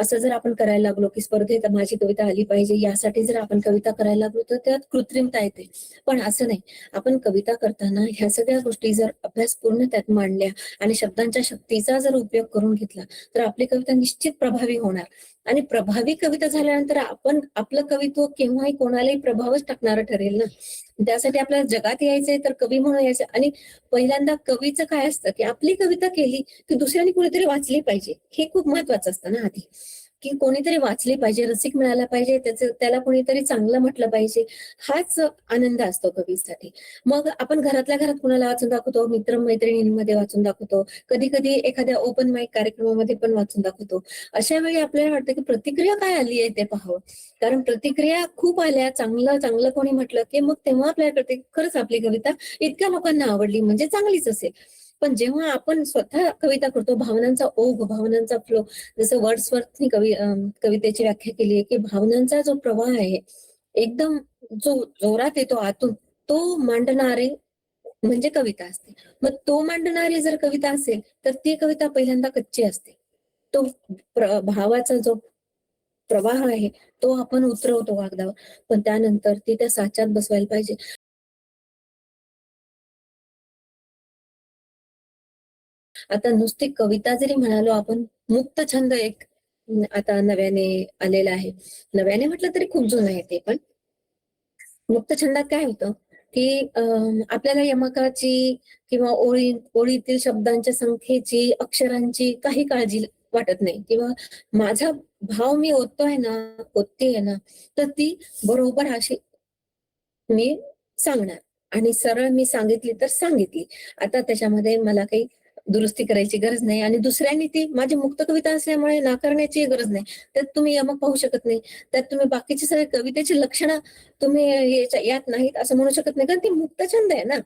असं जर आपण करायला लागलो की स्पर्धेत माझी कविता आली पाहिजे यासाठी जर आपण कविता करायला लागलो तर त्यात कृत्रिमता येते. पण असं नाही. आपण कविता करताना ह्या सगळ्या गोष्टी जर अभ्यासपूर्ण त्यात मांडल्या आणि शब्दांच्या शक्तीचा जर उपयोग करून घेतला तर आपली कविता निश्चित प्रभावी होणार. आणि प्रभावी कविता झाल्यानंतर आपण आपलं कवित्व केव्हाही कोणालाही प्रभावच टाकणारं ठरेल ना. त्यासाठी आपल्याला जगात यायचंय तर कवी म्हणून यायचं. आणि पहिल्यांदा कवीचं काय असतं की आपली कविता केली की दुसऱ्यांनी कुणीतरी वाचली पाहिजे, हे खूप महत्वाचं असतं ना आधी, की कोणीतरी वाचली पाहिजे, रसिक मिळाला पाहिजे, त्याला कोणीतरी चांगलं म्हटलं पाहिजे. हाच आनंद असतो कवीसाठी. मग आपण घरातल्या घरात कुणाला वाचून दाखवतो, मित्रमैत्रिणींमध्ये वाचून दाखवतो, कधी कधी एखाद्या ओपन माईक कार्यक्रमामध्ये पण वाचून दाखवतो. अशा वेळी आपल्याला वाटतं की प्रतिक्रिया काय आली आहे ते पाहावं. कारण प्रतिक्रिया खूप आल्या, चांगलं चांगलं कोणी म्हटलं की मग तेव्हा आपल्याला कळते खरंच आपली कविता इतक्या लोकांना आवडली म्हणजे चांगलीच असेल. पण जेव्हा आपण स्वतः कविता करतो, भावनांचा ओघ, भावनांचा फ्लो, जसं वर्ड्सवर्थनी कवितेची व्याख्या केली आहे की भावनांचा जो प्रवाह आहे एकदम जो जोरात येतो आतून, तो मांडणारे म्हणजे कविता असते. मग तो मांडणारी जर कविता असेल तर ती कविता पहिल्यांदा कच्ची असते. तो भावाचा जो प्रवाह आहे तो आपण उतरवतो कागदावर, पण त्यानंतर ती त्या साच्यात बसवायला पाहिजे. आता नुसती कविता जरी म्हणालो आपण, मुक्त छंद एक आता नव्याने आलेला आहे. नव्याने म्हटलं तरी खूप जुनं आहे ते पण. मुक्त छंदात काय होतं की आपल्याला यमकाची किंवा ओळीतील शब्दांच्या संख्येची, अक्षरांची काही काळजी वाटत नाही, किंवा माझा भाव मी ओततोय ना, ओततेय ना, तर ती बरोबर अशी मी सांगणार आणि सरळ मी सांगितली तर सांगितली. आता त्याच्यामध्ये मला काही दुरुस्ती करायची गरज नाही आणि दुसऱ्यांनी ती माझी मुक्त कविता असल्यामुळे नाकारण्याची गरज नाही. त्यात तुम्ही यमक पाहू शकत नाही. त्यात तुम्ही बाकीची सगळी कवितेची लक्षणं तुम्ही यात नाहीत असं म्हणू शकत नाही, कारण ती मुक्त छंद आहे ना.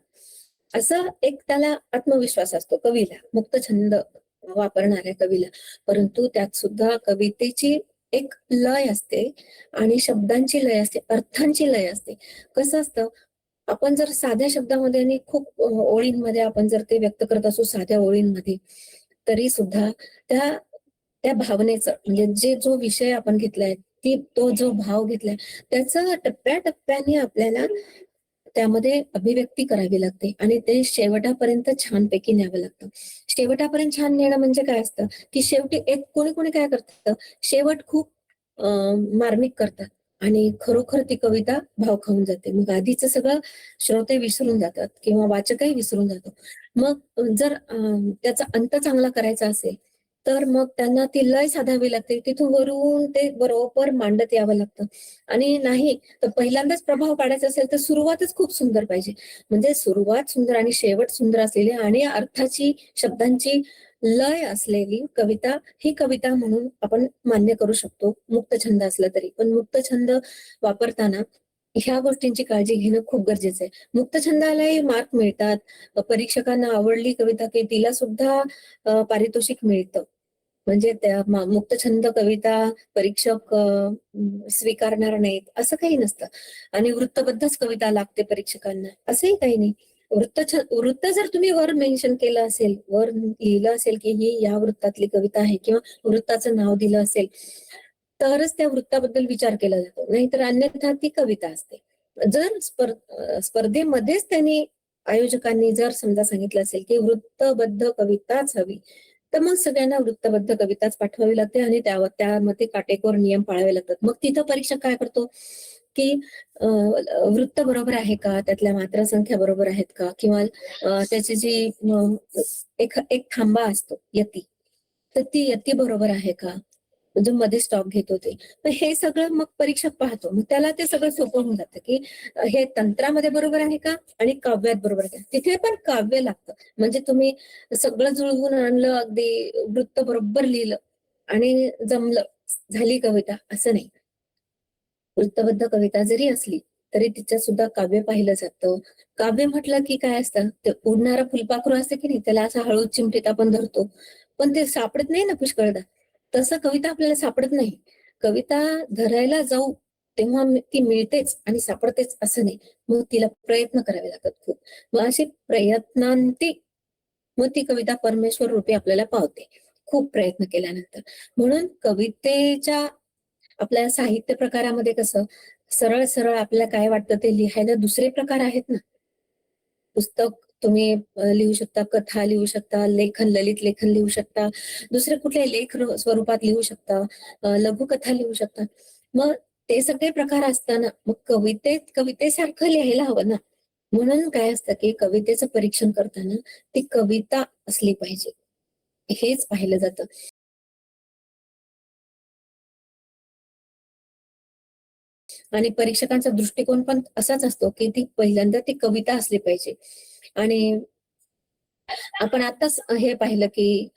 असं एक त्याला आत्मविश्वास असतो कवीला, मुक्त छंद वापरणाऱ्या कवीला. परंतु त्यात सुद्धा कवितेची एक लय असते आणि शब्दांची लय असते, अर्थांची लय असते. कसं असतं, आपण जर साध्या शब्दामध्ये आणि खूप ओळींमध्ये आपण जर ते व्यक्त करत असू साध्या ओळींमध्ये, तरी सुद्धा त्या त्या भावनेचं म्हणजे जो विषय आपण घेतलाय, तो जो भाव घेतलाय, त्याचं टप्प्याटप्प्याने आपल्याला त्यामध्ये अभिव्यक्ती करावी लागते आणि ते शेवटापर्यंत छानपैकी न्यावं लागतं. शेवटापर्यंत छान नेणं म्हणजे काय असतं, की शेवटी एक कोणी कोणी काय करतं, शेवट खूप मार्मिक करतात आणि खरोखर ती कविता भाव खाऊन जाते. मग आधीचं सगळं श्रोते विसरून जातात किंवा वाचकही विसरून जातो. मग जर त्याचा अंत चांगला करायचा असेल, तर मग त्यांना ती लय साधावी लागते. तिथून वरून ते बरोबर मांडत यावं लागतं आणि नाही तर पहिल्यांदाच प्रभाव पाडायचा असेल तर सुरुवातच खूप सुंदर पाहिजे. म्हणजे सुरुवात सुंदर आणि शेवट सुंदर असलेली आणि अर्थाची, शब्दांची लय असलेली कविता ही कविता म्हणून आपण मान्य करू शकतो, मुक्त छंद असला तरी. पण मुक्त छंद वापरताना ह्या गोष्टींची काळजी घेणं खूप गरजेचं आहे. मुक्त छंदालाही मार्क मिळतात. परीक्षकांना आवडली कविता की तिला सुद्धा पारितोषिक मिळतं. म्हणजे त्या मुक्तछंद कविता परीक्षक स्वीकारणार नाहीत असं काही नसतं आणि वृत्तबद्धच कविता लागते परीक्षकांना असंही काही नाही. वृत्त जर तुम्ही वर मेन्शन केलं असेल, वर लिहिलं असेल की ही या वृत्तातली कविता आहे किंवा वृत्ताचं नाव दिलं असेल, तरच त्या वृत्ताबद्दल विचार केला जातो, नाहीतर अन्यथा ती कविता असते. जर स्पर्धेमध्येच त्यांनी आयोजकांनी जर समजा सांगितलं असेल की वृत्तबद्ध कविताच हवी, तर मग सगळ्यांना वृत्तबद्ध कविताच पाठवावी लागते आणि त्यामध्ये काटेकोर नियम पाळावे लागतात. मग तिथं परीक्षक काय करतो की वृत्त बरोबर आहे का, त्यातल्या मात्रा संख्या बरोबर आहेत का, किंवा त्याची जी एक थांबा असतो यती, तर ती यती बरोबर आहे का, जो मध्ये स्टॉप घेतो ते. तर हे सगळं मग परीक्षक पाहतो. मग त्याला ते सगळं सोपं होऊन जातं की हे तंत्रामध्ये बरोबर आहे का आणि काव्यात बरोबर आहे का. तिथे पण काव्य लागतं. म्हणजे तुम्ही सगळं जुळवून आणलं, अगदी वृत्त बरोबर लिहिलं आणि जमलं, झाली कविता असं नाही. वृत्तबद्ध कविता जरी असली तरी तिच्यात सुद्धा काव्य पाहिलं जातं. काव्य म्हटलं की काय असतं, ते उडणारं फुलपाखरू असतं की नाही, त्याला असं हळूच चिमटीत आपण धरतो, पण ते सापडत नाही ना पुष्कळदा. तसं कविता आपल्याला सापडत नाही. कविता धरायला जाऊ तेव्हा ती मिळतेच आणि सापडतेच असं नाही. मग तिला प्रयत्न करावे लागतात खूप. मग असे प्रयत्नांती मग ती कविता परमेश्वर रूपी आपल्याला पावते, खूप प्रयत्न केल्यानंतर. म्हणून कवितेच्या आपल्या साहित्य प्रकारामध्ये कसं सरळ सरळ आपल्याला काय वाटतं ते लिहायला दुसरे प्रकार आहेत ना. पुस्तक तुम्ही लिहू शकता, कथा लिहू शकता, लेखन, ललित लेखन लिहू शकता, दुसरे कुठल्याही लेख स्वरूपात लिहू शकता, लघुकथा लिहू शकता. मग ते सगळे प्रकार असताना मग कवितेसारखं लिहायला हवं ना. म्हणून काय असतं की कवितेचं परीक्षण करताना ती कविता असली पाहिजे हेच पाहिलं जातं. आणि परीक्षकांचा दृष्टिकोन पण असाच असतो की ती पहिल्यांदा ती कविता असली पाहिजे. आणि आपण आताच हे पाहिलं की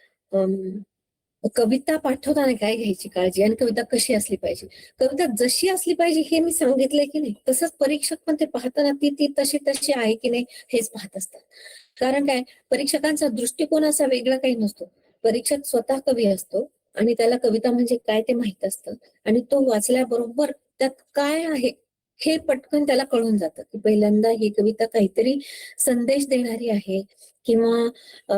कविता पाठवताना काय घ्यायची काळजी आणि कविता कशी असली पाहिजे. कविता जशी असली पाहिजे हे मी सांगितलंय की नाही, तसंच परीक्षक पण ते पाहताना ती ती तशी तशी आहे की नाही हेच पाहत असतात. कारण काय, परीक्षकांचा दृष्टिकोन असा वेगळा काही नसतो. परीक्षक स्वतः कवी असतो आणि त्याला कविता म्हणजे काय ते माहित असतं आणि तो वाचल्याबरोबर त्यात काय आहे हे पटकन त्याला कळून जातं की पहिल्यांदा ही कविता काहीतरी संदेश देणारी आहे किंवा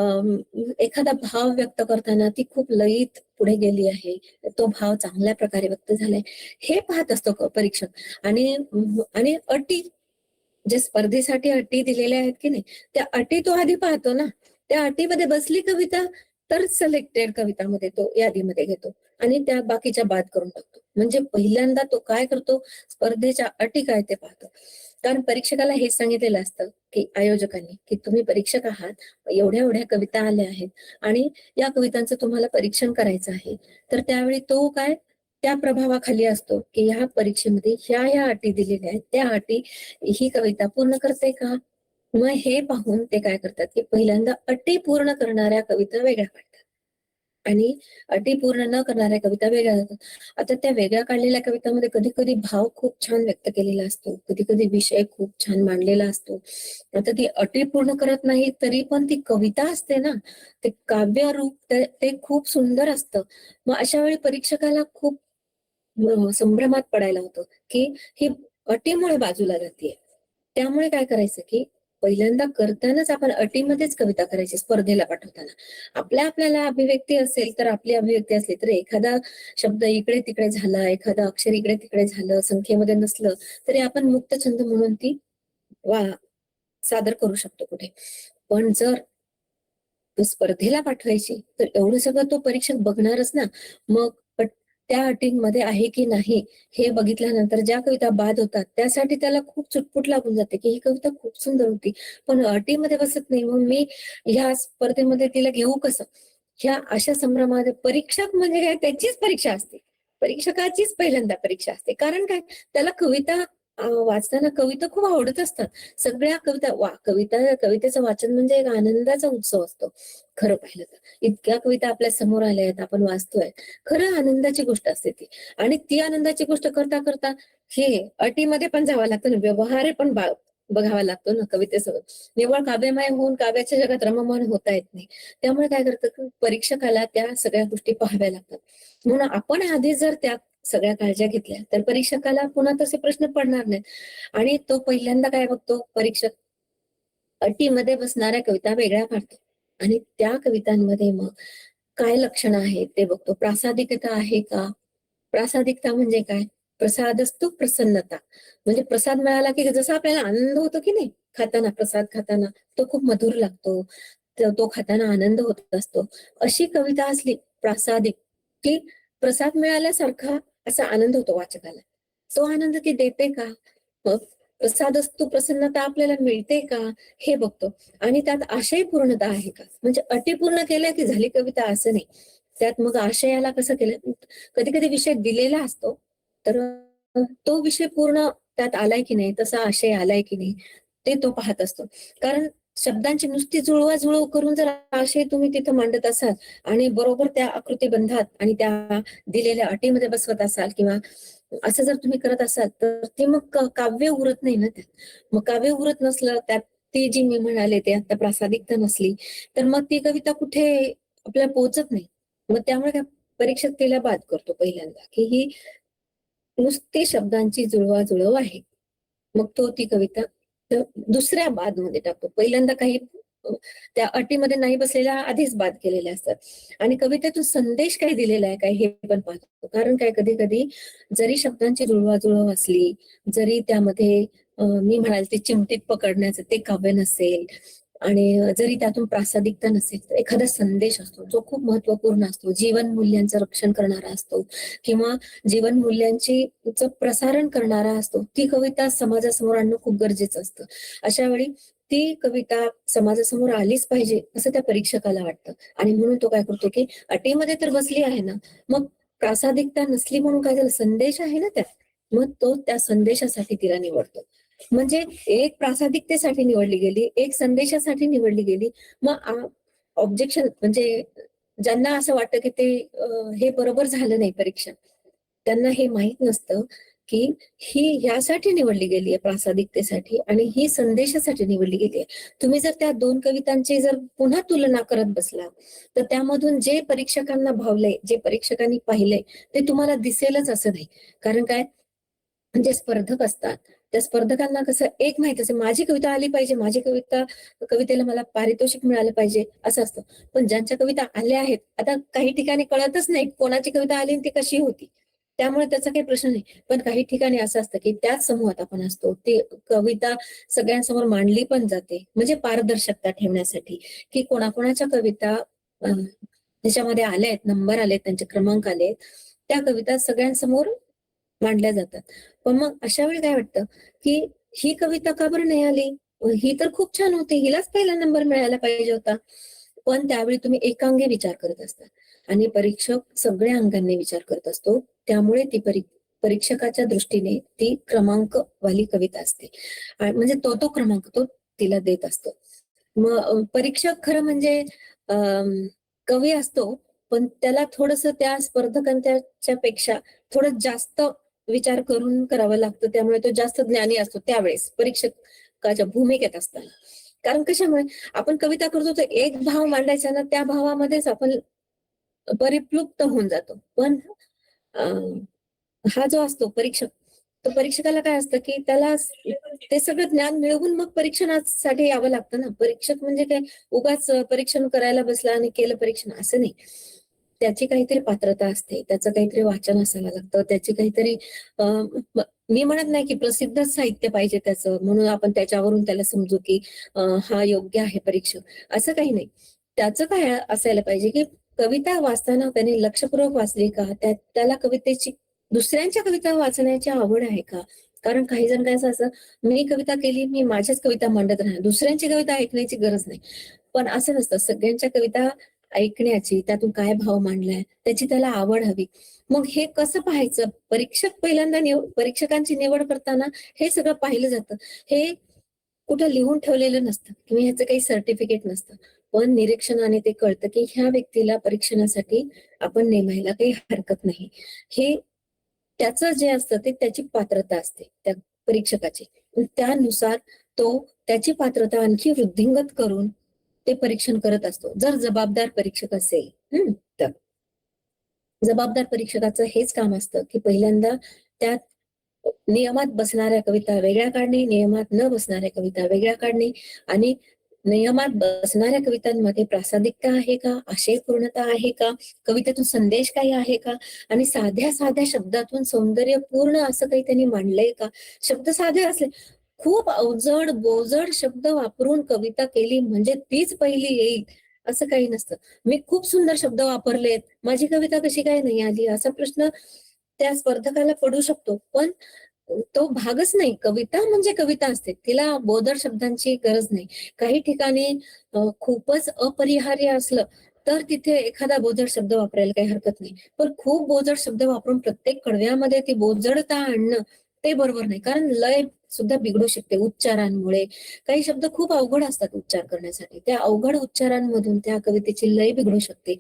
एखादा भाव व्यक्त करताना ती खूप लयीत पुढे गेली आहे, तो भाव चांगल्या प्रकारे व्यक्त झालाय हे पाहत असतो परीक्षक. आणि आणि अटी, जे स्पर्धेसाठी अटी दिलेल्या आहेत की नाही, त्या अटी तो आधी पाहतो ना. त्या अटीमध्ये बसली कविता तर सिलेक्टेड कवितामध्ये तो यादीमध्ये घेतो आणि त्या बाकीच्या बाद करून टाकतो. म्हणजे पहिल्यांदा तो काय करतो, स्पर्धेच्या अटी काय ते पाहतो. कारण परीक्षकाला हेच सांगितलेलं असतं की आयोजकांनी की तुम्ही परीक्षक आहात, एवढ्या एवढ्या कविता आल्या आहेत आणि या कवितांचं तुम्हाला परीक्षण करायचं आहे. तर त्यावेळी तो काय त्या प्रभावाखाली असतो की ह्या परीक्षेमध्ये ह्या अटी दिलेल्या आहेत, त्या अटी ही कविता पूर्ण करते का? मग हे पाहून ते काय करतात की पहिल्यांदा अटी पूर्ण करणाऱ्या कविता वेगळ्या काढतात आणि अटी पूर्ण न करणाऱ्या कविता वेगळ्या जातात. आता त्या वेगळ्या काढलेल्या कवितांमध्ये कधी कधी भाव खूप छान व्यक्त केलेला असतो, कधी कधी विषय खूप छान मांडलेला असतो. आता ती अटी पूर्ण करत नाही तरी पण ती कविता असते ना, ते काव्य रूप ते खूप सुंदर असतं. मग अशा वेळी परीक्षकाला खूप संभ्रमात पडायला होतं की ही अटीमुळे बाजूला जातीये. त्यामुळे काय करायचं की पहिल्यांदा करतानाच आपण अटीमध्येच कविता करायची स्पर्धेला पाठवताना. आपल्याला अभिव्यक्ती असेल तर आपली अभिव्यक्ती असली तर एखादा शब्द इकडे तिकडे झाला, एखादं अक्षर इकडे तिकडे झालं, संख्येमध्ये नसलं तरी आपण मुक्तछंद म्हणून ती वा सादर करू शकतो कुठे. पण जर स्पर्धेला पाठवायची तर एवढं सगळं तो परीक्षक बघणारच ना. मग त्या अटींमध्ये आहे की नाही हे बघितल्यानंतर ज्या कविता बाद होतात त्यासाठी त्याला खूप चुटपुट लागून जाते की ही कविता खूप सुंदर होती पण अटीमध्ये बसत नाही, मग मी ह्या स्पर्धेमध्ये तिला घेऊ कसं. ह्या अशा संभ्रमामध्ये परीक्षक म्हणजे काय, त्याचीच परीक्षा असते, परीक्षकाचीच पहिल्यांदा परीक्षा असते. कारण काय, त्याला कविता वाचताना कविता खूप आवडत असतात. सगळ्या कविता कवितेचं वाचन म्हणजे एक आनंदाचा उत्सव असतो. खरं पाहिलं तर इतक्या कविता आपल्या समोर आल्या आहेत, आपण वाचतोय, खरं आनंदाची गोष्ट असते ती. आणि ती आनंदाची गोष्ट करता करता हे अटीमध्ये पण जावं लागतं ना, व्यवहार पण बघावा लागतो ना कवितेसोबत. निव्वळ काव्यमय होऊन काव्याच्या जगात रममाण होता येत नाही. त्यामुळे काय करतं परीक्षकाला त्या सगळ्या गोष्टी पाहाव्या लागतात. म्हणून आपण आधी जर त्या सगळ्या काळज्या घेतल्या तर परीक्षकाला पुन्हा तसे प्रश्न पडणार नाहीत. आणि तो पहिल्यांदा काय बघतो परीक्षक, अटीमध्ये बसणाऱ्या कविता वेगळ्या काढतो आणि त्या कवितांमध्ये मग काय लक्षणं आहेत ते बघतो. प्रासादिकता आहे का? प्रासादिकता म्हणजे काय? प्रसादस्तु प्रसन्नता. म्हणजे प्रसाद मिळाला की जसा आपल्याला आनंद होतो की नाही खाताना, प्रसाद खाताना तो खूप मधुर लागतो, तो खाताना आनंद होत असतो. अशी कविता असली प्रासादिक की प्रसाद मिळाल्यासारखा असा आनंद होतो वाचकाला. तो आनंद ती देते का? मग प्रसादस्तु प्रसन्नता आपल्याला मिळते का हे बघतो. आणि त्यात आशय पूर्णता आहे का, म्हणजे अटी पूर्ण केल्या की झाली कविता असं नाही. त्यात मग आशयाला कसं केलं, कधी कधी विषय दिलेला असतो तर तो विषय पूर्ण त्यात आलाय की नाही, तसा आशय आलाय की नाही ते तो पाहत असतो. कारण शब्दांची नुसती जुळवाजुळव करून जर आशय तुम्ही तिथं मांडत असाल आणि बरोबर त्या आकृतीबंधात आणि त्या दिलेल्या अटीमध्ये बसवत असाल किंवा असं जर तुम्ही करत असाल तर ते मग काव्य उरत नाही ना त्यात. मग काव्य उरत नसलं त्यात ती जी मी म्हणाले ते आता प्रासादिकता नसली तर मग ती कविता कुठे आपल्याला पोहोचत नाही. मग त्यामुळे काय परीक्षक तिला बाद करतो पहिल्यांदा की ही नुसती शब्दांची जुळवाजुळव आहे. मग तो ती कविता दुसऱ्या बाद मध्ये टाकतो. पहिल्यांदा काही अ, त्या अटीमध्ये नाही बसलेल्या आधीच बाद केलेल्या असतात. आणि कवितेतून संदेश काय दिलेला आहे काय हे पण पाहतो. कारण काय कधी कधी जरी शब्दांची जुळवाजुळव असली, जरी त्यामध्ये मी म्हणाल ते चिमटीत पकडण्याचं ते काव्य नसेल, आणि जरी त्यातून प्रासादिकता नसेल तर एखादा संदेश असतो जो खूप महत्वपूर्ण असतो, जीवन मूल्यांचं रक्षण करणारा असतो किंवा जीवन मूल्यांची प्रसारण करणारा असतो, ती कविता समाजासमोर आणणं खूप गरजेचं असतं. अशा वेळी ती कविता समाजासमोर आलीच पाहिजे असं त्या परीक्षकाला वाटतं आणि म्हणून तो काय करतो की अटीमध्ये तर बसली आहे ना, मग प्रासादिकता नसली म्हणून काय झालं, संदेश आहे ना त्यात, मग तो त्या संदेशासाठी तिला निवडतो. म्हणजे एक प्रासादिकतेसाठी निवडली गेली, एक संदेशासाठी निवडली गेली. मग ऑब्जेक्शन म्हणजे ज्यांना असं वाटतं की ते हे बरोबर झालं नाही परीक्षा, त्यांना हे माहित नसतं की ही ह्यासाठी निवडली गेली आहे प्रासादिकतेसाठी आणि ही संदेशासाठी निवडली गेली आहे. तुम्ही जर त्या दोन कवितांची जर पुन्हा तुलना करत बसला तर त्यामधून जे परीक्षकांना भावलंय, जे परीक्षकांनी पाहिलंय ते तुम्हाला दिसेलच असं नाही. कारण काय, म्हणजे स्पर्धक असतात. त्या स्पर्धकांना कसं एक माहित असेल, माझी कविता आली पाहिजे, माझी कवितेला मला पारितोषिक मिळालं पाहिजे असं असतं. पण ज्यांच्या कविता आल्या आहेत, आता काही ठिकाणी कळतच नाही कोणाची कविता आली आणि ती कशी होती. त्यामुळे त्याचा काही प्रश्न नाही. पण काही ठिकाणी असं असतं की त्याच समूहात आपण असतो. ती कविता सगळ्यांसमोर मांडली पण जाते. म्हणजे पारदर्शकता ठेवण्यासाठी की कोणाकोणाच्या कविता त्याच्यामध्ये आल्या आहेत, नंबर आलेत, त्यांचे क्रमांक आलेत. त्या कविता सगळ्यांसमोर मांडल्या जातात. पण मग अशा वेळी काय वाटतं, की ही कविता का बरं नाही आली? ही तर खूप छान होती. हिलाच पहिला नंबर मिळायला पाहिजे होता. पण त्यावेळी तुम्ही एकांगी विचार करत असता आणि परीक्षक सगळ्या अंगाने विचार करत असतो. त्यामुळे ती परीक्षकाच्या दृष्टीने ती क्रमांकवाली कविता असते. म्हणजे तो क्रमांक तो तिला देत असतो. मग परीक्षक खरं म्हणजे कवी असतो, पण त्याला थोडंसं त्या स्पर्धकांच्या पेक्षा थोडं जास्त विचार करून करावं लागतं. त्यामुळे तो जास्त ज्ञानी असतो त्यावेळेस परीक्षकाच्या भूमिकेत असताना. कारण कशामुळे आपण कविता करतो तर एक भाव मांडायचा ना, त्या भावामध्येच आपण परिप्लुप्त होऊन जातो. पण हा जो असतो परीक्षक, तर परीक्षकाला काय असतं की त्याला ते सगळं ज्ञान मिळवून मग परीक्षणासाठी यावं लागतं ना. परीक्षक म्हणजे काय उगाच परीक्षण करायला बसला आणि केलं परीक्षण असं नाही. त्याची काहीतरी पात्रता असते, त्याचं काहीतरी वाचन असायला लागतं, त्याची काहीतरी मी म्हणत नाही की प्रसिद्ध साहित्य पाहिजे त्याचं म्हणून आपण त्याच्यावरून त्याला समजू की हा योग्य आहे परीक्षक, असं काही नाही. त्याचं काय असायला पाहिजे की कविता वाचताना त्याने लक्षपूर्वक वाचली का, त्याला कवितेची दुसऱ्यांच्या कविता वाचण्याची आवड आहे का. कारण काही जण काय असं मी कविता केली, मी माझ्याच कविता मांडत राहणार, दुसऱ्यांची कविता ऐकण्याची गरज नाही. पण असं नसतं, सगळ्यांच्या कविता ऐकण्याची, त्यातून काय भाव मांडलाय त्याची त्याला आवड हवी. मग हे कसं पाहायचं, परीक्षक पहिल्यांदा परीक्षकांची निवड करताना हे सगळं पाहिलं जातं. हे कुठं लिहून ठेवलेलं नसतं किंवा ह्याचं काही सर्टिफिकेट नसतं. पण निरीक्षणाने ते कळतं की ह्या व्यक्तीला परीक्षणासाठी आपण नेमायला काही हरकत नाही. हे त्याचं जे असतं ते त्याची पात्रता असते त्या परीक्षकाची. त्यानुसार तो त्याची पात्रता आणखी वृद्धिंगत करून ते परीक्षण करत असतो. जर जबाबदार परीक्षक असेल तर जबाबदार परीक्षकाचं हेच काम असतं की पहिल्यांदा त्या नियमात बसणाऱ्या कविता वेगळ्या काढणे, नियमात न बसणाऱ्या कविता वेगळ्या काढणे आणि नियमात बसणाऱ्या कवितांमध्ये प्रासादिकता आहे का, आशयपूर्णता आहे का, कवितेतून संदेश काही आहे का आणि साध्या साध्या शब्दातून सौंदर्यपूर्ण असं काही त्यांनी मांडलंय का. शब्द साधे असले, खूप अवजड बोजड शब्द वापरून कविता केली म्हणजे तीच पहिली येईल असं काही नसतं. मी खूप सुंदर शब्द वापरलेत, माझी कविता कशी काय नाही आली असा प्रश्न त्या स्पर्धकाला पडू शकतो. पण तो भागच नाही. कविता म्हणजे कविता असते, तिला बोजड शब्दांची गरज नाही. काही ठिकाणी खूपच अपरिहार्य असलं तर तिथे एखादा बोजड शब्द वापरायला काही हरकत नाही. पण खूप बोजड शब्द वापरून प्रत्येक कडव्यामध्ये ती बोजडता आणणं ते बरोबर नाही. कारण लय सुद्धा बिघडू शकते उच्चारांमुळे. काही शब्द खूप अवघड असतात उच्चार करण्यासाठी, त्या अवघड उच्चारांमधून त्या कवितेची लय बिघडू शकते.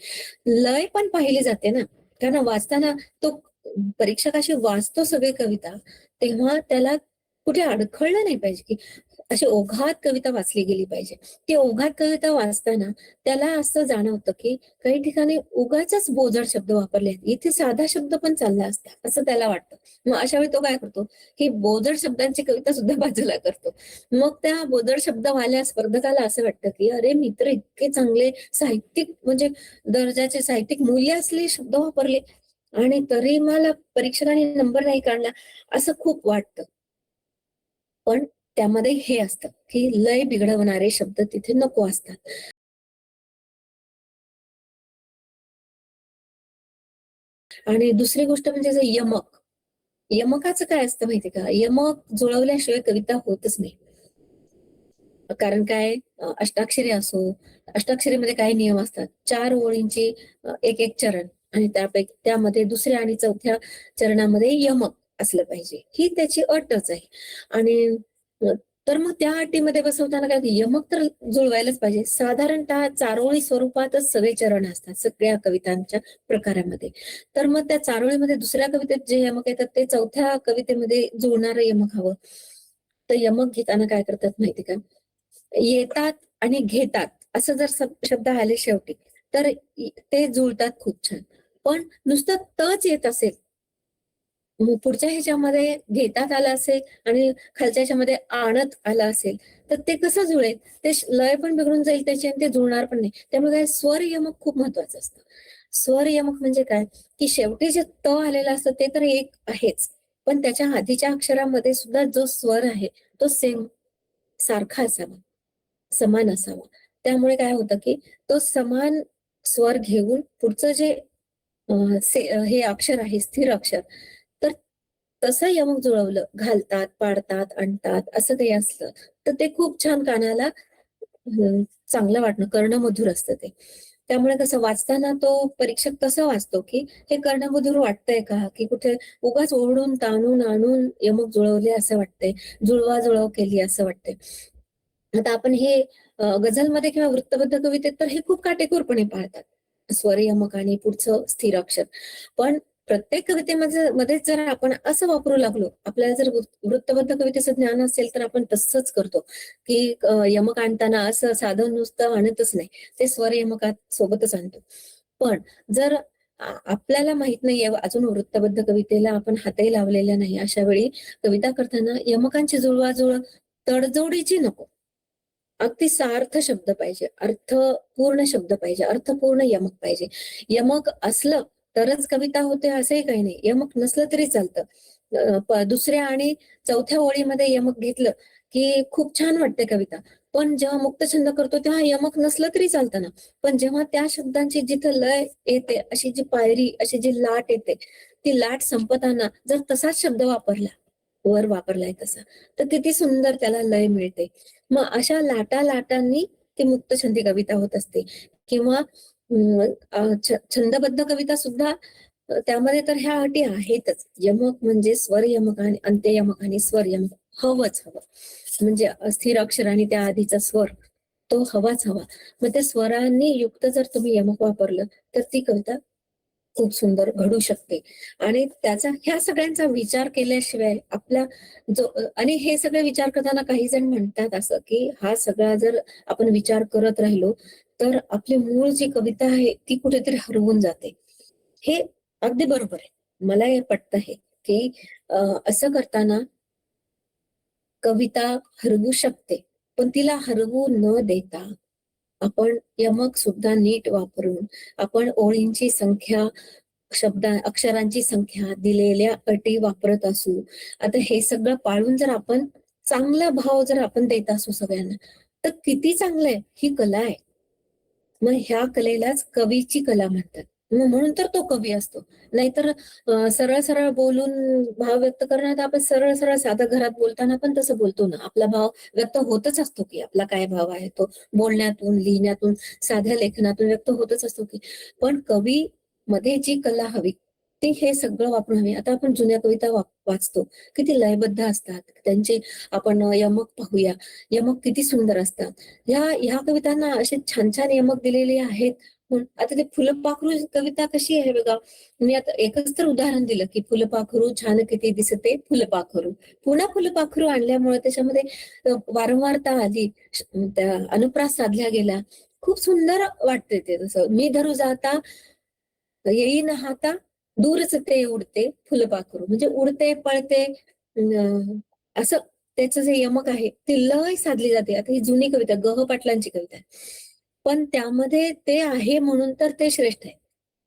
लय पण पाहिली जाते ना, कारण वाचताना तो परीक्षक अशी वाचतो सगळी कविता, तेव्हा त्याला कुठे अडखळलं नाही पाहिजे की अशी ओघात कविता वाचली गेली पाहिजे. ती ओघात कविता वाचताना त्याला असं जाणवतं की काही ठिकाणी उगाचच बोजड शब्द वापरले आहेत, इथे साधा शब्द पण चालला असता असं त्याला वाटतं. मग अशा वेळी तो काय करतो की बोजड शब्दांची कविता सुद्धा बाजूला करतो. मग त्या बोजड शब्दवाल्या स्पर्धकाला असं वाटतं की अरे मित्र इतके चांगले साहित्यिक म्हणजे दर्जाचे साहित्यिक मूल्य असलेले शब्द वापरले आणि तरी मला परीक्षकाने नंबर नाही काढला असं खूप वाटतं. पण त्यामध्ये हे असतं की लय बिघडवणारे शब्द तिथे नको असतात. आणि दुसरी गोष्ट म्हणजे यमक. यमकाचं काय असतं माहिती का? यमक जुळवल्याशिवाय कविता होतच नाही. कारण काय, अष्टाक्षरी असो, अष्टाक्षरीमध्ये काही नियम असतात. 4 ओळींची एक चरण आणि त्यापैकी त्यामध्ये दुसऱ्या आणि चौथ्या चरणामध्ये यमक असलं पाहिजे. ही त्याची अटच आहे. आणि अ, तर मग त्या अटीमध्ये बसवताना काय होतं, यमक तर जुळवायलाच पाहिजे. साधारणतः चारोळी स्वरूपातच सगळे चरण असतात सगळ्या कवितांच्या प्रकारामध्ये. तर मग त्या चारोळीमध्ये दुसऱ्या कवितेत जे यमक येतात ते चौथ्या कवितेमध्ये जुळणारं यमक हवं. तर यमक घेताना काय करतात माहिती का? येतात आणि घेतात असं जर शब्द आले शेवटी तर ते जुळतात खूप छान. पण नुसतं तच येत असेल, मग पुढच्या ह्याच्यामध्ये घेतात आलं असेल आणि खालच्या ह्याच्यामध्ये आणत आलं असेल, तर ते कसं जुळेल? ते लय पण बिघडून जाईल त्याची आणि ते जुळणार पण नाही. त्यामुळे काय, स्वर यमक खूप महत्वाचं असतं. स्वर यमक म्हणजे काय, की शेवटी जे त आलेलं असतं ते तर एक आहेच, पण त्याच्या आधीच्या अक्षरामध्ये सुद्धा जो स्वर आहे तो सेम, सारखा असावा, समान असावा. त्यामुळे काय होतं, की तो समान स्वर घेऊन पुढचं जे हे अक्षर आहे, स्थिर अक्षर, तर तसं यमक जुळवलं, घालतात, पाडतात, आणतात असं काही असलं, तर ते खूप छान कानाला चांगलं वाटणं, कर्णमधुर असतं ते. त्यामुळे कसं वाचताना तो परीक्षक कसं वाचतो, की हे कर्णमधुर वाटतंय का? की कुठे उगाच ओरडून, ताणून, आणून यमक जुळवले असं वाटतंय, जुळवाजुळव केली असं वाटतंय. आता आपण हे गझलमध्ये किंवा वृत्तबद्ध कवितेत तर हे खूप काटेकोरपणे पाळतात. स्वर यमक आणि पुढचं स्थिर अक्षर. पण प्रत्येक कवितेमध्ये मध्येच जर आपण असं वापरू लागलो, आपल्याला जर वृत्तबद्ध कवितेचं ज्ञान असेल तर आपण तसंच करतो, की यमक आणताना असं साधं नुसतं आणतच नाही. ते स्वर यमकात सोबतच आणतो. पण जर आपल्याला माहित नाहीये, अजून वृत्तबद्ध कवितेला आपण हातही लावलेला नाही, अशा वेळी कविता करताना यमकांची जुळवाजुळव तडजोडीची नको. अगदी सार्थ शब्द पाहिजे, अर्थपूर्ण शब्द पाहिजे, अर्थपूर्ण यमक पाहिजे. यमक असलं तरच कविता होते असंही काही नाही. यमक नसलं तरी चालतं. दुसऱ्या आणि चौथ्या ओळीमध्ये यमक घेतलं, की खूप छान वाटते कविता. पण जेव्हा मुक्तछंद करतो तेव्हा यमक नसलं तरी चालतं ना. पण जेव्हा त्या शब्दांची जिथं लय येते, अशी जी पायरी, अशी जी लाट येते, ती लाट संपताना जर तसाच शब्द वापरला, वर वापरलाय तसा, तर किती सुंदर त्याला लय मिळते. मग अशा लाटा-लाटांनी ती मुक्तछंदी कविता होत असते. किंवा छंदबद्ध कविता सुद्धा त्यामध्ये तर ह्या अटी आहेतच. यमक म्हणजे स्वर यमक आणि अंत्ययमक आणि स्वर यमक हवंच हवं. म्हणजे स्थिर अक्षर आणि त्या आधीचा स्वर तो हवाच हवा. मग त्या स्वरांनी युक्त जर तुम्ही यमक वापरलं तर ती कविता खूप सुंदर घडू शकते. आणि त्याचा ह्या सगळ्यांचा विचार केल्याशिवाय आपला जो आणि हे सगळे विचार करताना काही जण म्हणतात असं, की हा सगळा जर आपण विचार करत राहिलो, तर आपली मूळ जी कविता आहे ती कुठेतरी हरवून जाते. हे अगदी बरोबर आहे. मला हे पटतं हे, की असं करताना कविता हरवू शकते. पण तिला हरवू न देता आपण यमक सुद्धा नीट वापरून, आपण ओळींची संख्या, अक्षरांची संख्या, दिलेल्या अटी वापरत असू. आता हे सगळं पाळून जर आपण चांगला भाव जर आपण देत असू सगळ्यांना, तर किती चांगलं आहे. ही कला आहे. मग ह्या कलेलाच कवीची कला म्हणतात. मग म्हणून तर तो कवी असतो. नाहीतर सरळ-सरळ बोलून भाव व्यक्त करण्यात आपण सरळ-सरळ साधं घरात बोलताना पण तसं बोलतो ना. आपला भाव व्यक्त होतच असतो की आपला काय भाव आहे तो बोलण्यातून, लिहिण्यातून, साध्या लेखनातून व्यक्त होतच असतो की. पण कवी मध्ये जी कला हवी, ती हे सगळं वापरून हवी. आता आपण जुन्या कविता वाचतो. किती लयबद्ध असतात. त्यांचे आपण यमक पाहूया. यमक किती सुंदर असतात. ह्या कवितांना असे छान-छान यमक दिलेले आहेत. आता ते फुलपाखरू कविता कशी आहे बघा. मी आता एकच तर उदाहरण दिलं, की फुलपाखरू छान किती दिसते फुलपाखरू. पुन्हा फुलपाखरू आणल्यामुळे त्याच्यामध्ये वारंवारता आली. त्या अनुप्रास साधला गेला. खूप सुंदर वाटते ते तसं. मी धरू जाता येईन हाता, दूरच ते उडते फुलपाखरू. म्हणजे उडते, पळते, असं त्याचं जे यमक आहे, ती लय साधली जाते. आता ही जुनी कविता, ग. ह. पाटलांची कविता आहे. पण त्यामध्ये ते आहे म्हणून तर ते श्रेष्ठ आहे.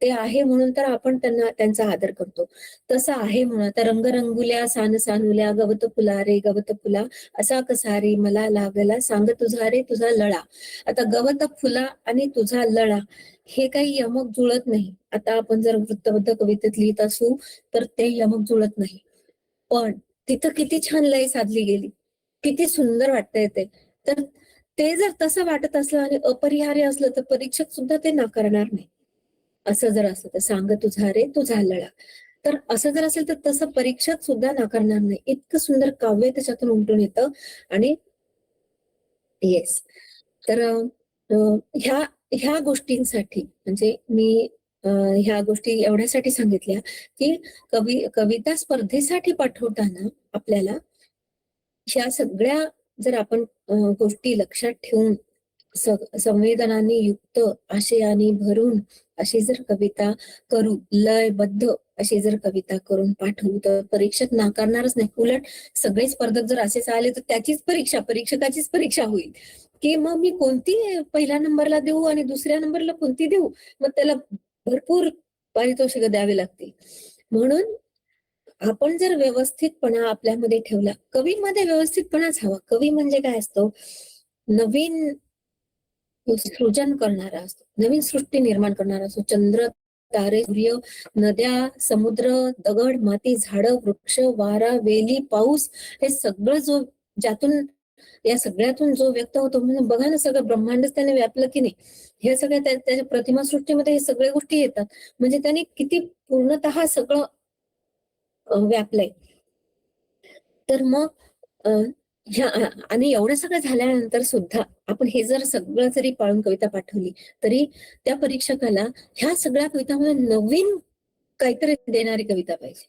ते आहे म्हणून तर आपण त्यांचा आदर करतो. तसं आहे म्हणून आता रंगरंगुल्या सान सानुल्या गवत फुला रे गवत फुला असा कसा रे मला लागला सांग तुझा रे तुझा लळा. आता गवत फुला आणि तुझा लळा हे काही यमक जुळत नाही. आता आपण जर वृत्तबद्ध कवितेत लिहित असू तर ते यमक जुळत नाही. पण तिथं किती छान लय साधली गेली, किती सुंदर वाटतंय ते. तर ते जर तसं वाटत असलं आणि अपरिहार्य असलं तर परीक्षक सुद्धा ते नाकारणार नाही. असं जर असलं तर सांग तुझा रे तुझा लळा. तर असं जर असेल तर तसं परीक्षक सुद्धा नाकारणार नाही. इतकं सुंदर काव्य त्याच्यातून उमटून येतं आणि येस. तर ह्या ह्या गोष्टींसाठी म्हणजे मी ह्या गोष्टी एवढ्यासाठी सांगितल्या की कविता स्पर्धेसाठी पाठवताना आपल्याला ह्या सगळ्या जर आपण गोष्टी लक्षात ठेवून संवेदनाने युक्त आशयाने भरून अशी जर कविता करू लयबद्ध अशी जर कविता करून पाठवू तर परीक्षक नाकारणारच नाही. उलट सगळे स्पर्धक जर असेच आले तर त्याचीच परीक्षकाचीच परीक्षा होईल की मग मी कोणती पहिल्या नंबरला देऊ आणि दुसऱ्या नंबरला कोणती देऊ. मग त्याला भरपूर पारितोषिक द्यावी लागतील. म्हणून आपण जर व्यवस्थितपणा आपल्यामध्ये ठेवला, कवीमध्ये व्यवस्थितपणाच हवा. कवी म्हणजे काय असतो, नवीन सृजन करणारा असतो, नवीन सृष्टी निर्माण करणारा असतो. चंद्र, तारे, सूर्य, नद्या, समुद्र, दगड, माती, झाडं, वृक्ष, वारा, वेली, पाऊस हे सगळं ज्यातून या सगळ्यातून जो व्यक्त होतो म्हणजे बघा ना सगळं ब्रह्मांडच त्याने व्यापलं की नाही. हे सगळ्या त्याच्या प्रतिमा सृष्टीमध्ये हे सगळ्या गोष्टी येतात. म्हणजे त्याने किती पूर्णतः सगळं व्यापलंय. तर मग ह्या आणि एवढं सगळं झाल्यानंतर सुद्धा आपण हे जर सगळं जरी पाळून कविता पाठवली तरी त्या परीक्षकाला ह्या सगळ्या कवितांमध्ये नवीन काहीतरी देणारी कविता पाहिजे.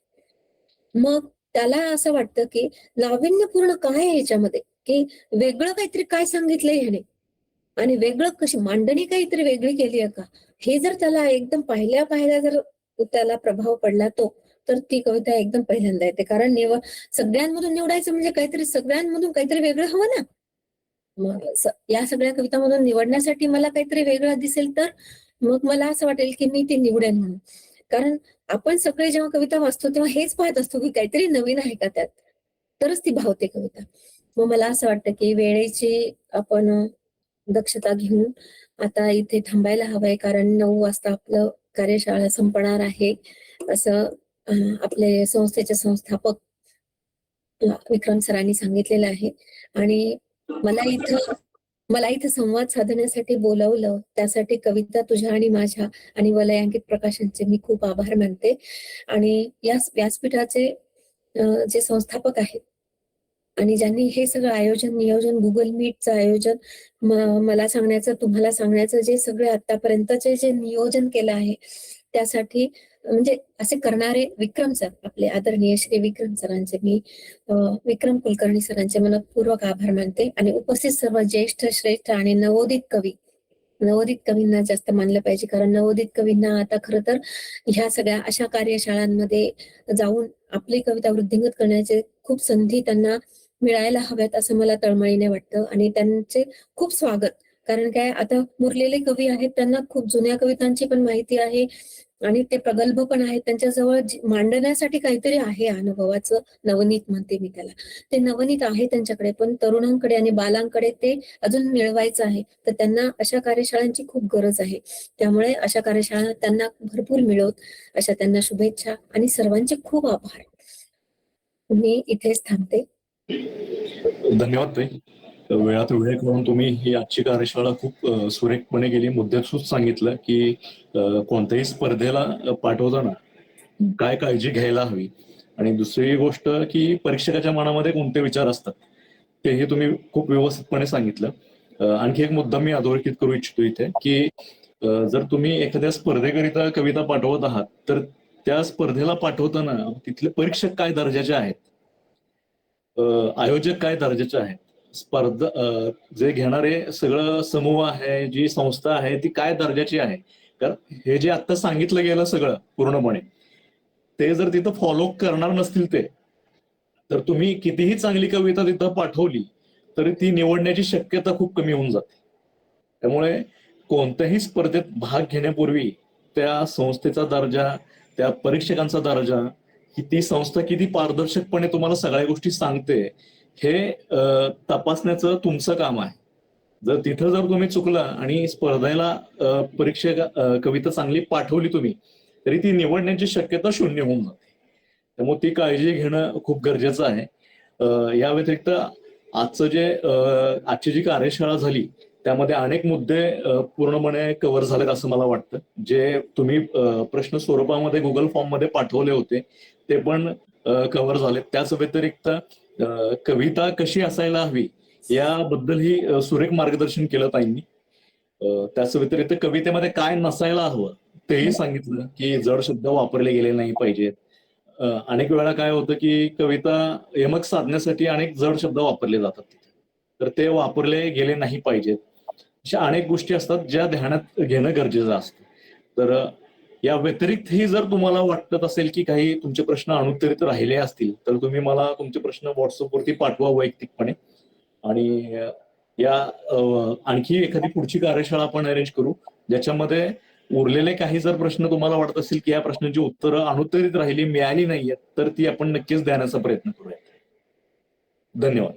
मग त्याला असं वाटतं की नाविन्यपूर्ण काय आहे याच्यामध्ये, की वेगळं काहीतरी काय सांगितलंय ह्याने आणि वेगळं कशी मांडणी काहीतरी वेगळी केली आहे का, हे जर त्याला एकदम पाहिल्या जर त्याला प्रभाव पडला तर ती कविता एकदम पहिल्यांदा येते. कारण सगळ्यांमधून निवडायचं म्हणजे सगळ्यांमधून काहीतरी वेगळं हवं ना. मग या सगळ्या कवितांमधून निवडण्यासाठी मला काहीतरी वेगळं दिसेल तर मग मला असं वाटेल की मी ती निवडेन म्हणून. कारण आपण सगळे जेव्हा कविता वाचतो तेव्हा हेच पाहत असतो की काहीतरी नवीन आहे का त्यात, तरच ती भावते कविता. मग मला असं वाटतं की वेळेची आपण दक्षता घेऊन आता इथे थांबायला हवंय. कारण 9 वाजता आपलं कार्यशाळा संपणार आहे असं आपले संस्थेचे संस्थापक विक्रम सरांनी सांगितलेलं आहे. आणि मला इथं संवाद साधण्यासाठी बोलवलं त्यासाठी कविता तुझ्या आणि माझ्या आणि वलयांकित प्रकाशनचे मी खूप आभार मानते. आणि या व्यासपीठाचे जे संस्थापक आहेत आणि ज्यांनी हे सगळं नियोजन गुगल मीटचं आयोजन मला सांगण्याचं तुम्हाला सांगण्याचं जे सगळे आतापर्यंतचे जे नियोजन केलं आहे त्यासाठी म्हणजे असे करणारे विक्रम सर आपले आदरणीय श्री विक्रम सरांचे मी विक्रम कुलकर्णी सरांचे मनपूर्वक आभार मानते. आणि उपस्थित सर्व ज्येष्ठ श्रेष्ठ आणि नवोदित कवींना जास्त मानलं पाहिजे. कारण नवोदित कवींना आता खरं तर ह्या सगळ्या अशा कार्यशाळांमध्ये जाऊन आपली कविता वृद्धिंगत करण्याचे खूप संधी त्यांना मिळायला हव्यात असं मला तळमळीने वाटतं. आणि त्यांचे खूप स्वागत. कारण काय आता मुरलेले कवी आहेत त्यांना खूप जुन्या कवितांची पण माहिती आहे आणि ते प्रगल्भ पण आहेत. त्यांच्याजवळ मांडण्यासाठी काहीतरी आहे अनुभवाचं नवनीत म्हणते मी त्याला. ते नवनीत आहे त्यांच्याकडे, पण तरुणांकडे आणि बालांकडे ते अजून मिळवायचं आहे. तर त्यांना अशा कार्यशाळांची खूप गरज आहे. त्यामुळे अशा कार्यशाळा त्यांना भरपूर मिळवत अशा त्यांना शुभेच्छा आणि सर्वांचे खूप आभार. मी इथेच थांबते.
धन्यवाद ताई. वेळात वेळ करून तुम्ही ही आजची कार्यशाळा खूप सुरेखपणे गेली. मुद्द्यासूद सांगितलं की कोणत्याही स्पर्धेला पाठवताना काय काळजी घ्यायला हवी. आणि दुसरी गोष्ट की परीक्षकाच्या मनामध्ये कोणते विचार असतात तेही तुम्ही खूप व्यवस्थितपणे सांगितलं. आणखी एक मुद्दा मी अधोरेखित करू इच्छितो इथे की जर तुम्ही एखाद्या स्पर्धेकरिता कविता पाठवत आहात तर त्या स्पर्धेला पाठवताना तिथले परीक्षक काय दर्जाचे आहेत, आयोजक काय दर्जाचे आहेत, स्पर्धा जे घेणारे सगळं समूह आहे, जी संस्था आहे ती काय दर्जाची आहे. कारण हे जे आता सांगितलं गेलं सगळं पूर्णपणे ते जर तिथं फॉलो करणार नसतील ते तर तुम्ही कितीही चांगली कविता तिथं पाठवली तरी ती निवडण्याची शक्यता खूप कमी होऊन जाते. त्यामुळे कोणत्याही स्पर्धेत भाग घेण्यापूर्वी त्या संस्थेचा दर्जा, त्या परीक्षकांचा दर्जा, की ती संस्था किती पारदर्शकपणे तुम्हाला सगळ्या गोष्टी सांगते, हे तपासण्याचं तुमचं काम आहे. जर तिथं जर तुम्ही चुकला आणि स्पर्धेला कविता चांगली पाठवली तुम्ही, तरी ती निवडण्याची शक्यता शून्य होऊन जाते. त्यामुळे ती काळजी घेणं खूप गरजेचं आहे. या व्यतिरिक्त आजची जी कार्यशाळा झाली त्यामध्ये अनेक मुद्दे पूर्णपणे कव्हर झालेत असं मला वाटतं. जे तुम्ही प्रश्न स्वरूपामध्ये गुगल फॉर्म मध्ये पाठवले होते ते पण कव्हर झालेत. त्याच व्यतिरिक्त कविता कशी असायला हवी याबद्दलही सुरेख मार्गदर्शन केलं ताईंनी. त्याच व्यतिरिक्त कवितेमध्ये काय नसायला हवं तेही सांगितलं, की जड शब्द वापरले गेले नाही पाहिजेत. अनेक वेळा काय होतं की कविता यमक साधण्यासाठी अनेक जड शब्द वापरले जातात, तर ते वापरले गेले नाही पाहिजेत. अशा अनेक गोष्टी असतात ज्या ध्यानात घेणं गरजेचं असतं. तर या व्यतिरिक्तही जर तुम्हाला वाटत असेल की काही तुमचे प्रश्न अनुत्तरित राहिले असतील तर तुम्ही मला तुमचे प्रश्न व्हॉट्सअपवरती पाठवा वैयक्तिकपणे. आणि आणखी एखादी पुढची कार्यशाळा आपण अरेंज करू ज्याच्यामध्ये उरलेले काही जर प्रश्न तुम्हाला वाटत असेल की या प्रश्नांची उत्तरं अनुत्तरित राहिली, मिळाली नाहीयेत, तर ती आपण नक्कीच देण्याचा प्रयत्न करूया. धन्यवाद.